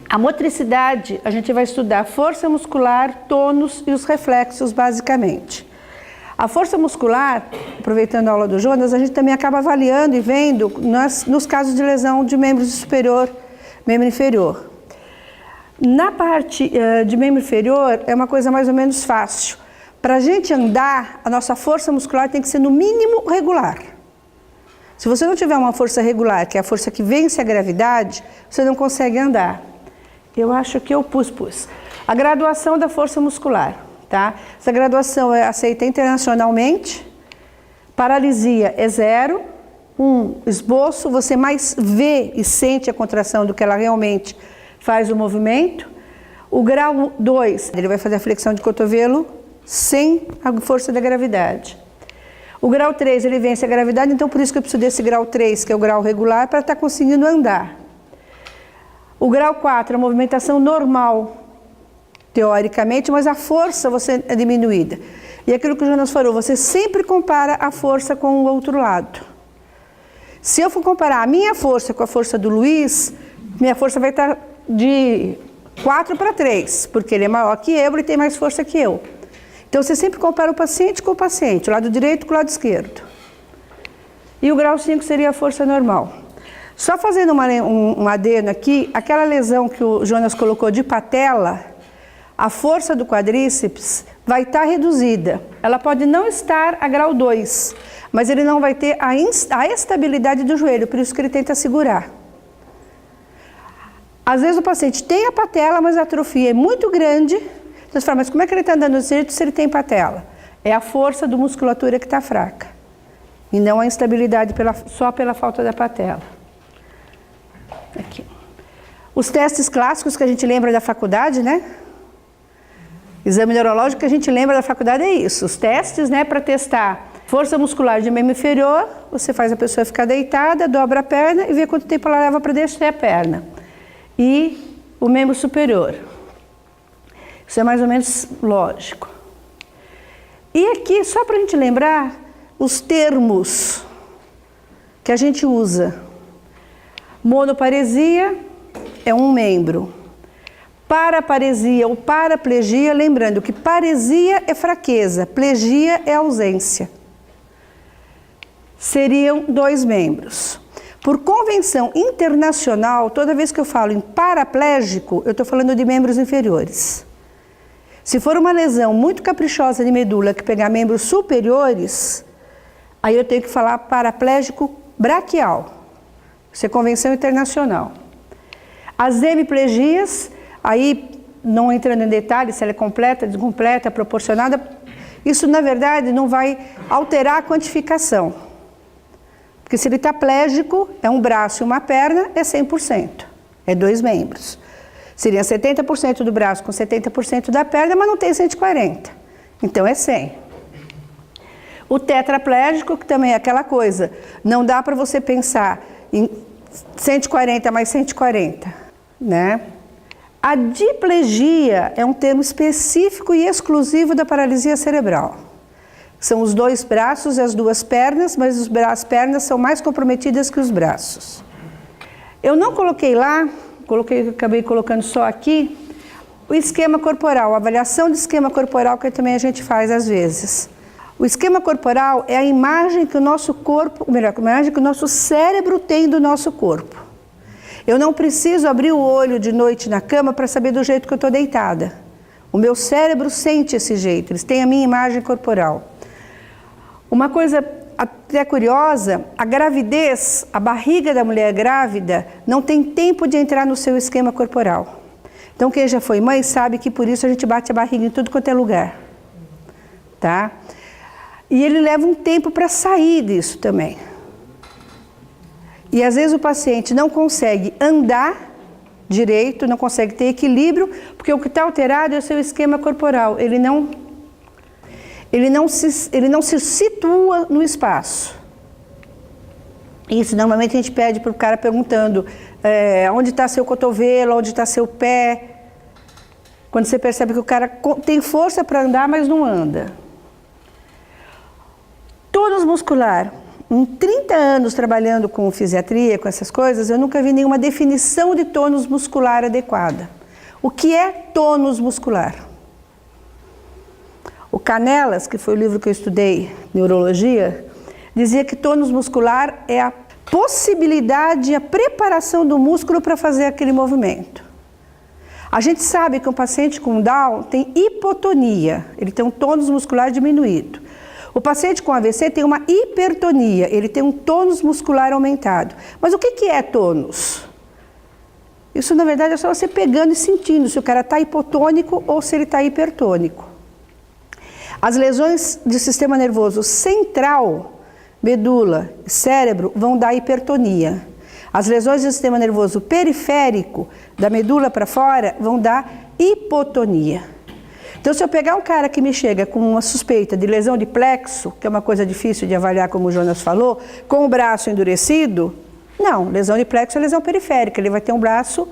A motricidade, a gente vai estudar força muscular, tônus e os reflexos, basicamente. A força muscular, aproveitando a aula do Jonas, a gente também acaba avaliando e vendo nos casos de lesão de membro superior, membro inferior. Na parte de membro inferior, é uma coisa mais ou menos fácil. Para a gente andar, a nossa força muscular tem que ser no mínimo regular. Se você não tiver uma força regular, que é a força que vence a gravidade, você não consegue andar. Eu acho que eu pus. A graduação da força muscular. Tá? Essa graduação é aceita internacionalmente, paralisia é 0, esboço, você mais vê e sente a contração do que ela realmente faz o movimento. O grau 2, ele vai fazer a flexão de cotovelo sem a força da gravidade. O grau 3, ele vence a gravidade, então por isso que eu preciso desse grau 3, que é o grau regular, para estar conseguindo andar. O grau 4, a movimentação normal, teoricamente, mas a força você é diminuída. E aquilo que o Jonas falou, você sempre compara a força com o outro lado. Se eu for comparar a minha força com a força do Luiz, minha força vai estar de 4 para 3, porque ele é maior que eu, ele tem mais força que eu. Então você sempre compara o paciente com o paciente, o lado direito com o lado esquerdo. E o grau 5 seria a força normal. Só fazendo um adendo aqui, aquela lesão que o Jonas colocou de patela, a força do quadríceps vai estar reduzida. Ela pode não estar a grau 2, mas ele não vai ter a estabilidade do joelho, por isso que ele tenta segurar. Às vezes o paciente tem a patela, mas a atrofia é muito grande. Então você fala, mas como é que ele está andando desse jeito se ele tem patela? É a força da musculatura que está fraca. E não a instabilidade só pela falta da patela. Aqui. Os testes clássicos que a gente lembra da faculdade, né? Exame neurológico que a gente lembra da faculdade é isso. Os testes, né, para testar força muscular de membro inferior, você faz a pessoa ficar deitada, dobra a perna e vê quanto tempo ela leva para descer a perna. E o membro superior. Isso é mais ou menos lógico. E aqui, só para a gente lembrar, os termos que a gente usa. Monoparesia é um membro. Paraparesia ou paraplegia, lembrando que paresia é fraqueza, plegia é ausência. Seriam 2 membros. Por convenção internacional, toda vez que eu falo em paraplégico, eu estou falando de membros inferiores. Se for uma lesão muito caprichosa de medula que pegar membros superiores, aí eu tenho que falar paraplégico braquial. Isso é convenção internacional. As hemiplegias, aí não entrando em detalhes se ela é completa, descompleta, proporcionada, isso na verdade não vai alterar a quantificação. Porque se ele está plégico, é um braço e uma perna, é 100%, é 2 membros. Seria 70% do braço com 70% da perna, mas não tem 140, então é 100. O tetraplégico, que também é aquela coisa, não dá para você pensar em 140 mais 140, né? A diplegia é um termo específico e exclusivo da paralisia cerebral. São os 2 braços e as 2 pernas, mas as pernas são mais comprometidas que os braços. Eu não coloquei lá, acabei colocando só aqui, o esquema corporal, a avaliação de esquema corporal que também a gente faz às vezes. O esquema corporal é a imagem que o nosso corpo, melhor, a imagem que o nosso cérebro tem do nosso corpo. Eu não preciso abrir o olho de noite na cama para saber do jeito que eu estou deitada. O meu cérebro sente esse jeito, eles têm a minha imagem corporal. Uma coisa até curiosa, a gravidez, a barriga da mulher grávida não tem tempo de entrar no seu esquema corporal. Então quem já foi mãe sabe que por isso a gente bate a barriga em tudo quanto é lugar. Tá? E ele leva um tempo para sair disso também. E às vezes o paciente não consegue andar direito, não consegue ter equilíbrio, porque o que está alterado é o seu esquema corporal. Ele não se situa no espaço. Isso normalmente a gente pede para o cara perguntando onde está seu cotovelo, onde está seu pé. Quando você percebe que o cara tem força para andar, mas não anda. Tônus muscular. Em 30 anos trabalhando com fisiatria, com essas coisas, eu nunca vi nenhuma definição de tônus muscular adequada. O que é tônus muscular? O Canelas, que foi o livro que eu estudei, neurologia, dizia que tônus muscular é a possibilidade, a preparação do músculo para fazer aquele movimento. A gente sabe que um paciente com Down tem hipotonia, ele tem um tônus muscular diminuído. O paciente com AVC tem uma hipertonia, ele tem um tônus muscular aumentado. Mas o que é tônus? Isso, na verdade, é só você pegando e sentindo se o cara está hipotônico ou se ele está hipertônico. As lesões do sistema nervoso central, medula e cérebro, vão dar hipertonia. As lesões do sistema nervoso periférico, da medula para fora, vão dar hipotonia. Então, se eu pegar um cara que me chega com uma suspeita de lesão de plexo, que é uma coisa difícil de avaliar, como o Jonas falou, com o braço endurecido, não, lesão de plexo é lesão periférica, ele vai ter um braço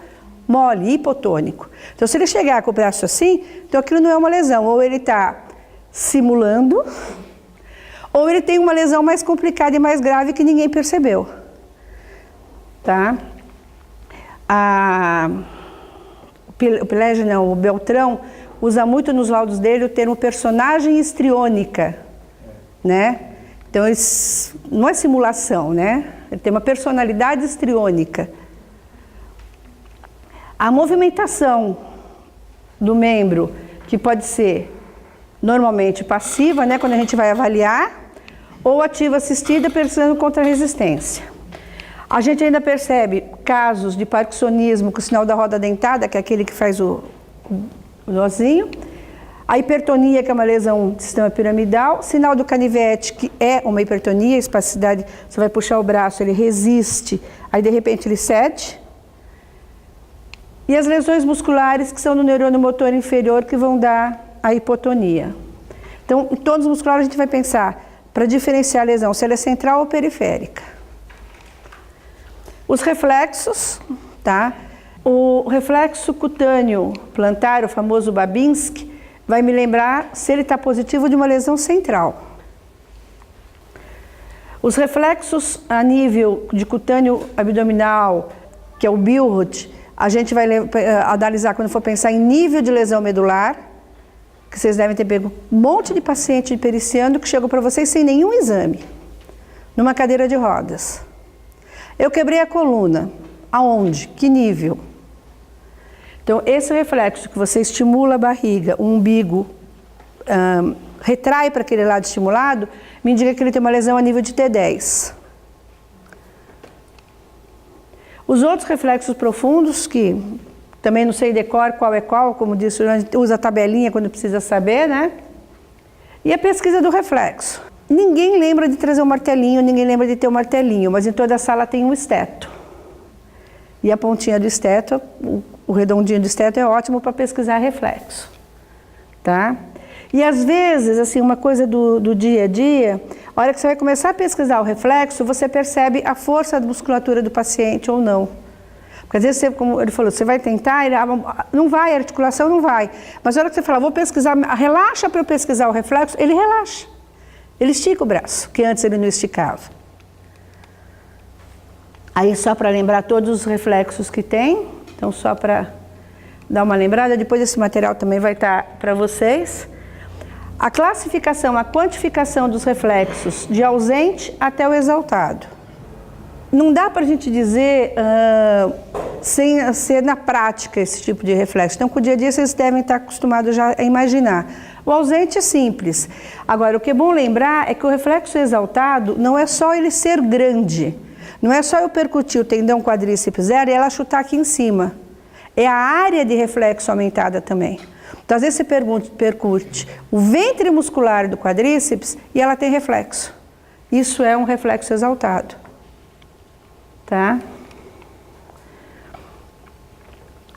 mole, hipotônico. Então, se ele chegar com o braço assim, então aquilo não é uma lesão, ou ele está simulando, ou ele tem uma lesão mais complicada e mais grave que ninguém percebeu. Tá? O Beltrão usa muito nos laudos dele o termo personagem histriônica, né? Então, não é simulação, né? Ele tem uma personalidade histriônica. A movimentação do membro, que pode ser normalmente passiva, né, quando a gente vai avaliar, ou ativa assistida, pressionando contra a resistência. A gente ainda percebe casos de parkinsonismo com o sinal da roda dentada, que é aquele que faz o nozinho, a hipertonia, que é uma lesão do sistema piramidal, sinal do canivete, que é uma hipertonia, espasticidade, você vai puxar o braço, ele resiste, aí de repente ele cede. E as lesões musculares, que são no neurônio motor inferior, que vão dar a hipotonia. Então, em todos os musculares a gente vai pensar, para diferenciar a lesão, se ela é central ou periférica. Os reflexos, tá? O reflexo cutâneo plantar, o famoso Babinski, vai me lembrar se ele está positivo de uma lesão central. Os reflexos a nível de cutâneo abdominal, que é o Billroth, a gente vai analisar quando for pensar em nível de lesão medular, que vocês devem ter pego um monte de paciente periciando que chegou para vocês sem nenhum exame, numa cadeira de rodas. Eu quebrei a coluna. Aonde? Que nível? Então, esse reflexo que você estimula a barriga, o umbigo, retrai para aquele lado estimulado, me indica que ele tem uma lesão a nível de T10. Os outros reflexos profundos, que também não sei decor qual é qual, como disse, a gente usa a tabelinha quando precisa saber, né? E a pesquisa do reflexo. Ninguém lembra de trazer um martelinho, ninguém lembra de ter um martelinho, mas em toda a sala tem um esteto. E a pontinha do esteto, o redondinho do esteto é ótimo para pesquisar reflexo, tá? E às vezes, assim, uma coisa do dia a dia, a hora que você vai começar a pesquisar o reflexo, você percebe a força da musculatura do paciente ou não. Porque às vezes, como ele falou, você vai tentar, não vai, a articulação não vai. Mas a hora que você fala, vou pesquisar, relaxa para eu pesquisar o reflexo, ele relaxa. Ele estica o braço, que antes ele não esticava. Aí só para lembrar todos os reflexos que tem, então só para dar uma lembrada, depois esse material também vai estar para vocês. A classificação, a quantificação dos reflexos de ausente até o exaltado. Não dá para a gente dizer sem ser na prática esse tipo de reflexo. Então, com o dia a dia, vocês devem estar acostumados já a imaginar. O ausente é simples. Agora, o que é bom lembrar é que o reflexo exaltado não é só ele ser grande. Não é só eu percutir o tendão quadríceps zero e ela chutar aqui em cima. É a área de reflexo aumentada também. Então, às vezes você percute o ventre muscular do quadríceps e ela tem reflexo. Isso é um reflexo exaltado. Tá?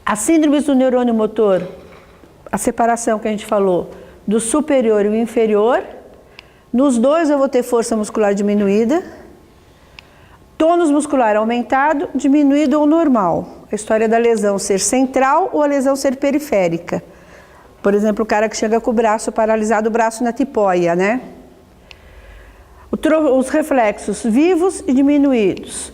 As síndromes do neurônio motor, a separação que a gente falou, do superior e o inferior, nos dois eu vou ter força muscular diminuída, tônus muscular aumentado, diminuído ou normal. A história da lesão ser central ou a lesão ser periférica. Por exemplo, o cara que chega com o braço paralisado, o braço na tipóia, né? Os reflexos vivos e diminuídos.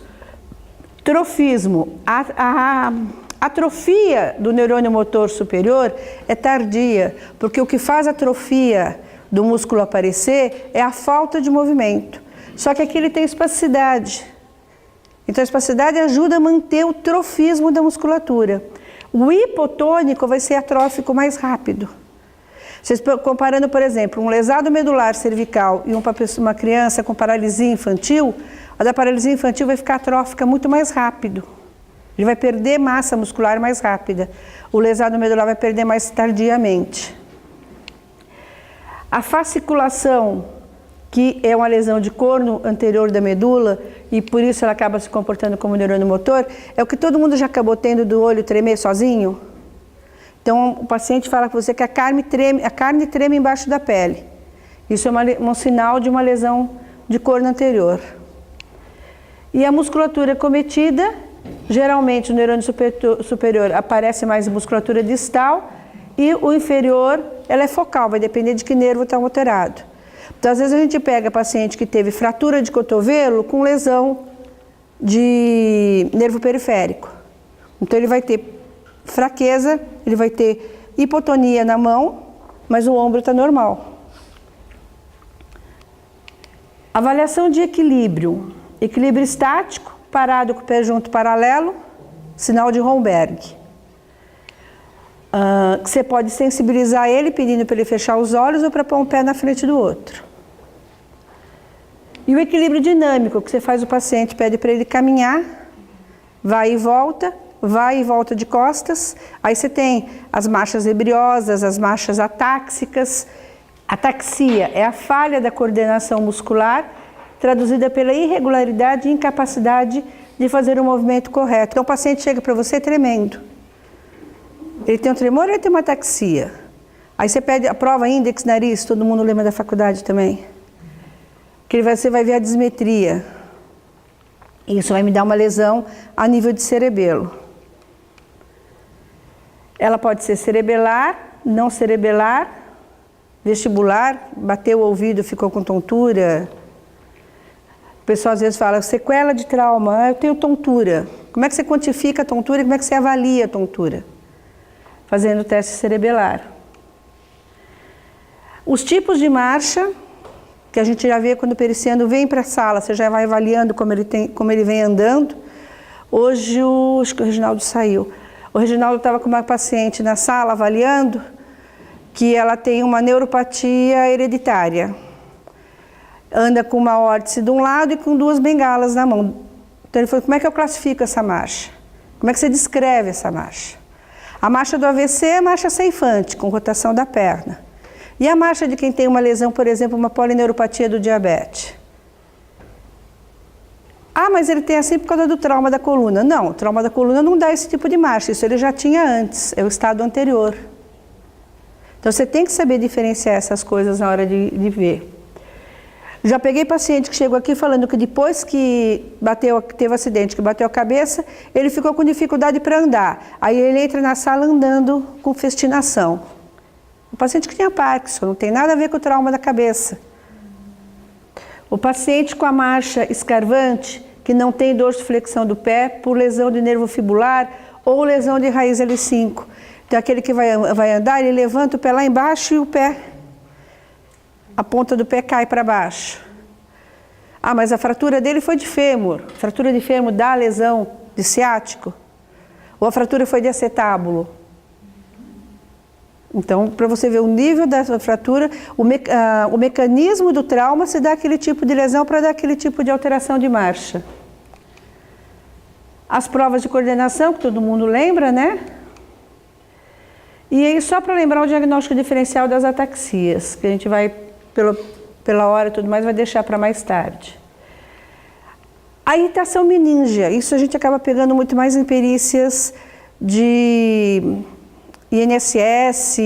Trofismo, a atrofia do neurônio motor superior é tardia, porque o que faz a atrofia do músculo aparecer é a falta de movimento. Só que aqui ele tem espasticidade. Então a espasticidade ajuda a manter o trofismo da musculatura. O hipotônico vai ser atrófico mais rápido. Vocês comparando, por exemplo, um lesado medular cervical e uma criança com paralisia infantil, a da paralisia infantil vai ficar atrófica muito mais rápido. Ele vai perder massa muscular mais rápida. O lesado medular vai perder mais tardiamente. A fasciculação, que é uma lesão de corno anterior da medula, e por isso ela acaba se comportando como neurônio motor, é o que todo mundo já acabou tendo do olho tremer sozinho. Então o paciente fala com você que a carne treme embaixo da pele. Isso é um sinal de uma lesão de corno anterior. E a musculatura cometida, geralmente o neurônio superior aparece mais em musculatura distal e o inferior, ela é focal, vai depender de que nervo está alterado. Então, às vezes a gente pega paciente que teve fratura de cotovelo com lesão de nervo periférico. Então, ele vai ter fraqueza, ele vai ter hipotonia na mão, mas o ombro está normal. Avaliação de equilíbrio. Equilíbrio estático, parado com o pé junto paralelo, sinal de Romberg. Você pode sensibilizar ele pedindo para ele fechar os olhos ou para pôr um pé na frente do outro. E o equilíbrio dinâmico, que você faz o paciente, pede para ele caminhar, vai e volta de costas. Aí você tem as marchas ebriosas, as marchas atáxicas. Ataxia é a falha da coordenação muscular, traduzida pela irregularidade e incapacidade de fazer o movimento correto. Então o paciente chega para você tremendo. Ele tem um tremor ou ele tem uma ataxia? Aí você pede a prova índex nariz, todo mundo lembra da faculdade também. Que você vai ver a dismetria. Isso vai me dar uma lesão a nível de cerebelo. Ela pode ser cerebelar, não cerebelar, vestibular, bateu o ouvido, ficou com tontura. O pessoal às vezes fala, sequela de trauma, eu tenho tontura. Como é que você quantifica a tontura e como é que você avalia a tontura? Fazendo o teste cerebelar. Os tipos de marcha, que a gente já vê quando o periciano vem para a sala, você já vai avaliando como ele vem andando. Hoje, acho que o Reginaldo saiu. O Reginaldo estava com uma paciente na sala avaliando que ela tem uma neuropatia hereditária. Anda com uma órtice de um lado e com 2 bengalas na mão. Então ele falou, como é que eu classifico essa marcha? Como é que você descreve essa marcha? A marcha do AVC é a marcha ceifante, com rotação da perna. E a marcha de quem tem uma lesão, por exemplo, uma polineuropatia do diabetes? Ah, mas ele tem assim por causa do trauma da coluna. Não, o trauma da coluna não dá esse tipo de marcha, isso ele já tinha antes, é o estado anterior. Então você tem que saber diferenciar essas coisas na hora de ver. Já peguei paciente que chegou aqui falando que depois que teve um acidente, que bateu a cabeça, ele ficou com dificuldade para andar. Aí ele entra na sala andando com festinação. O paciente que tinha Parkinson, não tem nada a ver com o trauma da cabeça. O paciente com a marcha escarvante, que não tem dorsiflexão do pé, por lesão de nervo fibular ou lesão de raiz L5. Então aquele que vai andar, ele levanta o pé lá embaixo e o pé, a ponta do pé cai para baixo. Ah, mas a fratura dele foi de fêmur. A fratura de fêmur dá lesão de ciático? Ou a fratura foi de acetábulo? Então, para você ver o nível dessa fratura, o mecanismo do trauma se dá aquele tipo de lesão para dar aquele tipo de alteração de marcha. As provas de coordenação, que todo mundo lembra, né? E aí, só para lembrar o diagnóstico diferencial das ataxias, que a gente vai, pela hora e tudo mais, vai deixar para mais tarde. A irritação meníngia, isso a gente acaba pegando muito mais em perícias de INSS,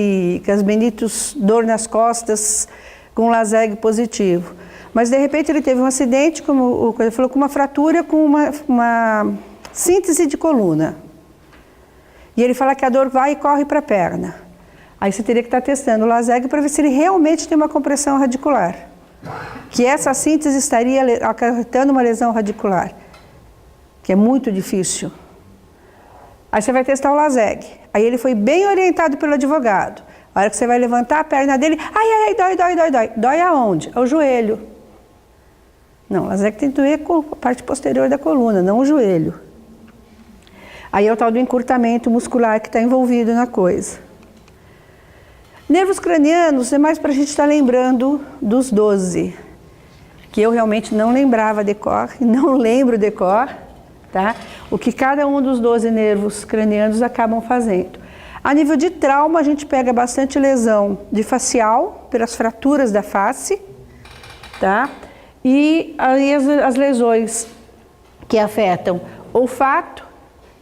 que as benditos dor nas costas com LASEG positivo. Mas de repente ele teve um acidente, como ele falou, com uma fratura, com uma síntese de coluna. E ele fala que a dor vai e corre para a perna. Aí você teria que estar testando o LASEG para ver se ele realmente tem uma compressão radicular. Que essa síntese estaria acarretando uma lesão radicular, que é muito difícil. Aí você vai testar o LASEG. Aí ele foi bem orientado pelo advogado. A hora que você vai levantar a perna dele, ai, dói. Dói aonde? É o joelho. Não, o LASEG tem que doer com a parte posterior da coluna, não o joelho. Aí é o tal do encurtamento muscular que está envolvido na coisa. Nervos cranianos é mais para a gente estar lembrando dos 12, que eu realmente não lembrava decor, não lembro decor, tá? O que cada um dos 12 nervos cranianos acabam fazendo. A nível de trauma, a gente pega bastante lesão de facial, pelas fraturas da face, tá? E aí as lesões que afetam olfato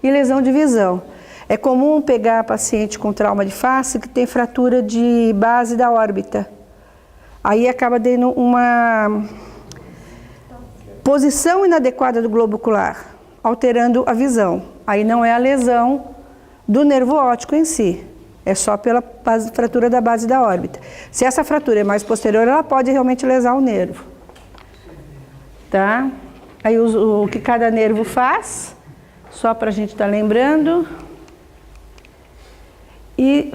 e lesão de visão. É comum pegar paciente com trauma de face que tem fratura de base da órbita. Aí acaba dando uma posição inadequada do globo ocular, alterando a visão. Aí não é a lesão do nervo óptico em si, É só pela fratura da base da órbita. Se essa fratura é mais posterior, ela pode realmente lesar o nervo. Tá? Aí o que cada nervo faz, só para a gente estar lembrando. E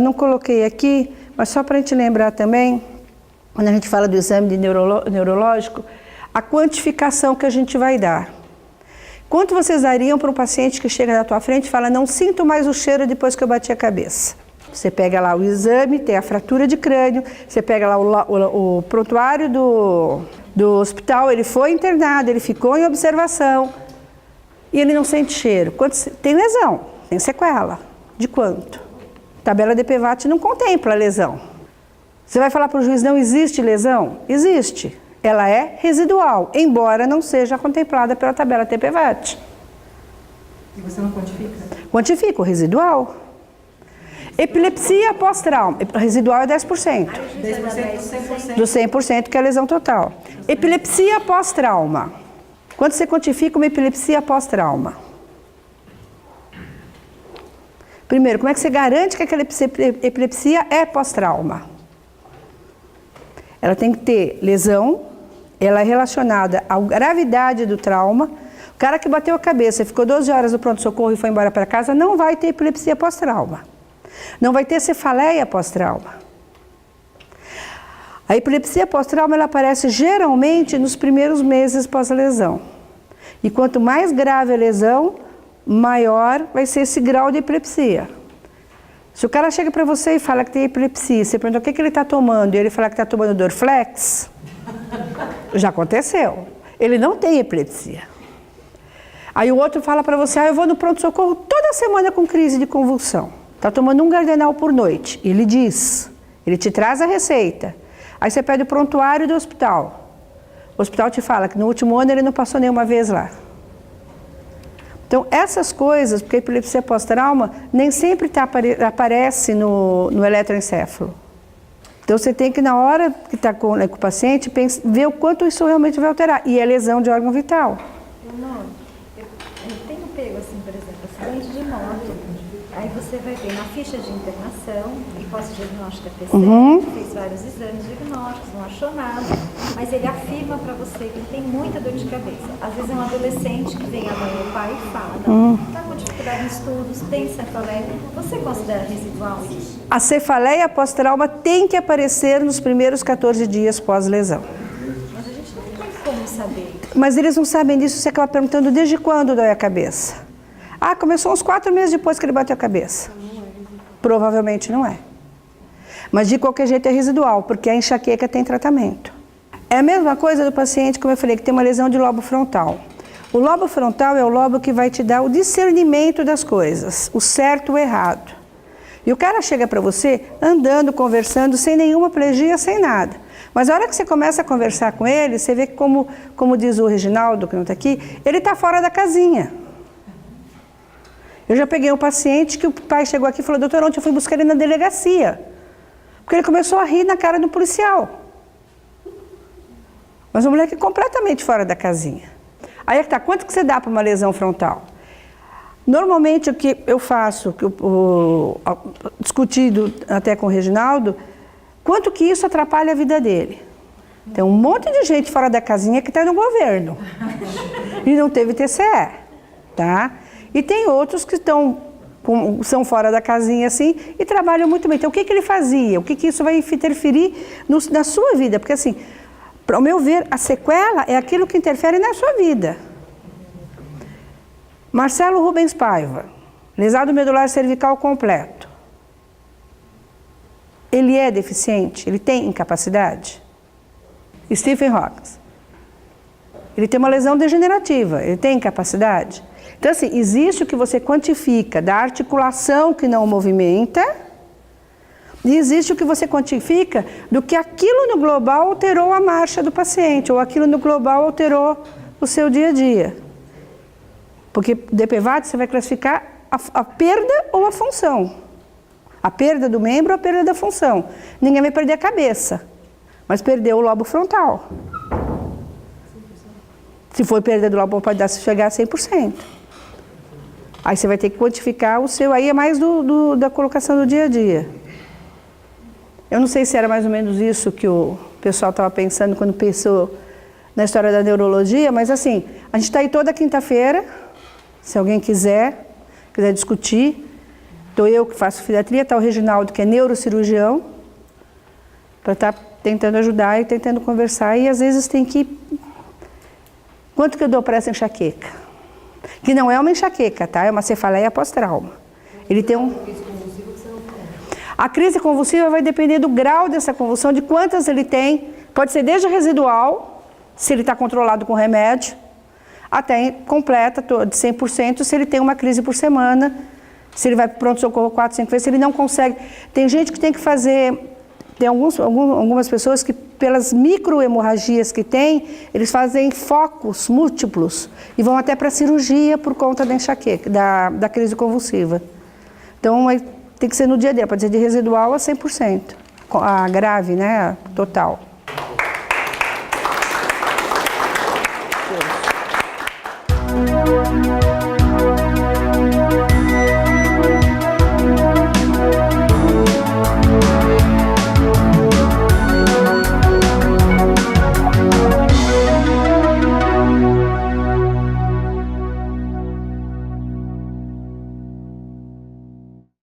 não coloquei aqui, mas só para a gente lembrar também, quando a gente fala do exame de neurológico, a quantificação que a gente vai dar. Quanto vocês dariam para um paciente que chega na tua frente e fala, não sinto mais o cheiro depois que eu bati a cabeça? Você pega lá o exame, tem a fratura de crânio, você pega lá o prontuário do hospital, ele foi internado, ele ficou em observação e ele não sente cheiro. Tem lesão, tem sequela. De quanto? Tabela DPVAT não contempla a lesão. Você vai falar para o juiz, não existe lesão? Existe. Ela é residual, embora não seja contemplada pela tabela DPVAT. E você não quantifica? Quantifica o residual. Epilepsia pós-trauma, residual é 10%. 10% do 100%? Do 100% que é a lesão total. Epilepsia pós-trauma. Quanto você quantifica uma epilepsia pós-trauma? Primeiro, como é que você garante que aquela epilepsia é pós-trauma? Ela tem que ter lesão, ela é relacionada à gravidade do trauma. O cara que bateu a cabeça, ficou 12 horas no pronto-socorro e foi embora para casa, não vai ter epilepsia pós-trauma. Não vai ter cefaleia pós-trauma. A epilepsia pós-trauma ela aparece geralmente nos primeiros meses pós-lesão. E quanto mais grave a lesão, maior vai ser esse grau de epilepsia. Se o cara chega para você e fala que tem epilepsia, você pergunta o que ele está tomando e ele falar que está tomando Dorflex, já aconteceu. Ele não tem epilepsia. Aí o outro fala para você, eu vou no pronto-socorro toda semana com crise de convulsão. Está tomando um Gardenal por noite. Ele diz, ele te traz a receita. Aí você pede o prontuário do hospital. O hospital te fala que no último ano ele não passou nenhuma vez lá. Então, essas coisas, porque a epilepsia pós-trauma nem sempre aparece no eletroencefalo. Então, você tem que, na hora que está com o paciente, ver o quanto isso realmente vai alterar. E é lesão de órgão vital. Eu tenho pego, assim, por exemplo, acidente de moto. Aí você vai ver na ficha de internação, hipótese diagnóstica PC, fez vários exames diagnósticos, não achou nada, mas ele afirma para você que ele tem muita dor de cabeça. Às vezes é um adolescente que vem a mãe ou o pai e fala, está com dificuldade em estudos, tem cefaleia. Você considera residual isso? A cefaleia pós-trauma tem que aparecer nos primeiros 14 dias pós-lesão. Mas a gente não tem como saber. Mas eles não sabem disso, você acaba perguntando desde quando dói a cabeça. Ah, começou uns 4 meses depois que ele bateu a cabeça. Provavelmente não é. Mas de qualquer jeito é residual, porque a enxaqueca tem tratamento. É a mesma coisa do paciente, como eu falei, que tem uma lesão de lobo frontal. O lobo frontal é o lobo que vai te dar o discernimento das coisas, o certo e o errado. E o cara chega para você andando, conversando, sem nenhuma plegia, sem nada. Mas a hora que você começa a conversar com ele, você vê que, como diz o Reginaldo, que não está aqui, ele está fora da casinha. Eu já peguei um paciente que o pai chegou aqui e falou, doutor, ontem eu fui buscar ele na delegacia. Porque ele começou a rir na cara do policial. Mas um moleque completamente fora da casinha. Aí tá, quanto que você dá para uma lesão frontal? Normalmente o que eu faço, discutido até com o Reginaldo, quanto que isso atrapalha a vida dele. Tem um monte de gente fora da casinha que está no governo. E não teve TCE, tá? E tem outros que são fora da casinha assim e trabalham muito bem. Então, o que ele fazia? O que isso vai interferir na sua vida? Porque, assim, ao meu ver, a sequela é aquilo que interfere na sua vida. Marcelo Rubens Paiva, lesado medular cervical completo. Ele é deficiente? Ele tem incapacidade? Stephen Hawking. Ele tem uma lesão degenerativa. Ele tem incapacidade? Então, assim, existe o que você quantifica da articulação que não movimenta e existe o que você quantifica do que aquilo no global alterou a marcha do paciente ou aquilo no global alterou o seu dia a dia. Porque DPVAT você vai classificar a perda ou a função. A perda do membro ou a perda da função. Ninguém vai perder a cabeça, mas perdeu o lobo frontal. Se for perda do lobo, pode chegar a 100%. Aí você vai ter que quantificar o seu, aí é mais da colocação do dia a dia. Eu não sei se era mais ou menos isso que o pessoal estava pensando quando pensou na história da neurologia, mas assim, a gente está aí toda quinta-feira, se alguém quiser discutir. Estou eu que faço pediatria, está o Reginaldo, que é neurocirurgião, para estar tentando ajudar e tentando conversar, e às vezes tem que... Quanto que eu dou para essa enxaqueca? Que não é uma enxaqueca, tá? É uma cefaleia pós-trauma. Ele tem um... A crise convulsiva vai depender do grau dessa convulsão, de quantas ele tem. Pode ser desde residual, se ele está controlado com remédio, até completa, de 100%, se ele tem uma crise por semana, se ele vai para o pronto-socorro 4, 5 vezes, se ele não consegue. Tem gente que tem que fazer... Tem algumas pessoas que, pelas microhemorragias que tem, eles fazem focos múltiplos e vão até para a cirurgia por conta da enxaqueca, da crise convulsiva. Então, tem que ser no dia a dia, pode ser de residual a 100%, a grave, né, total.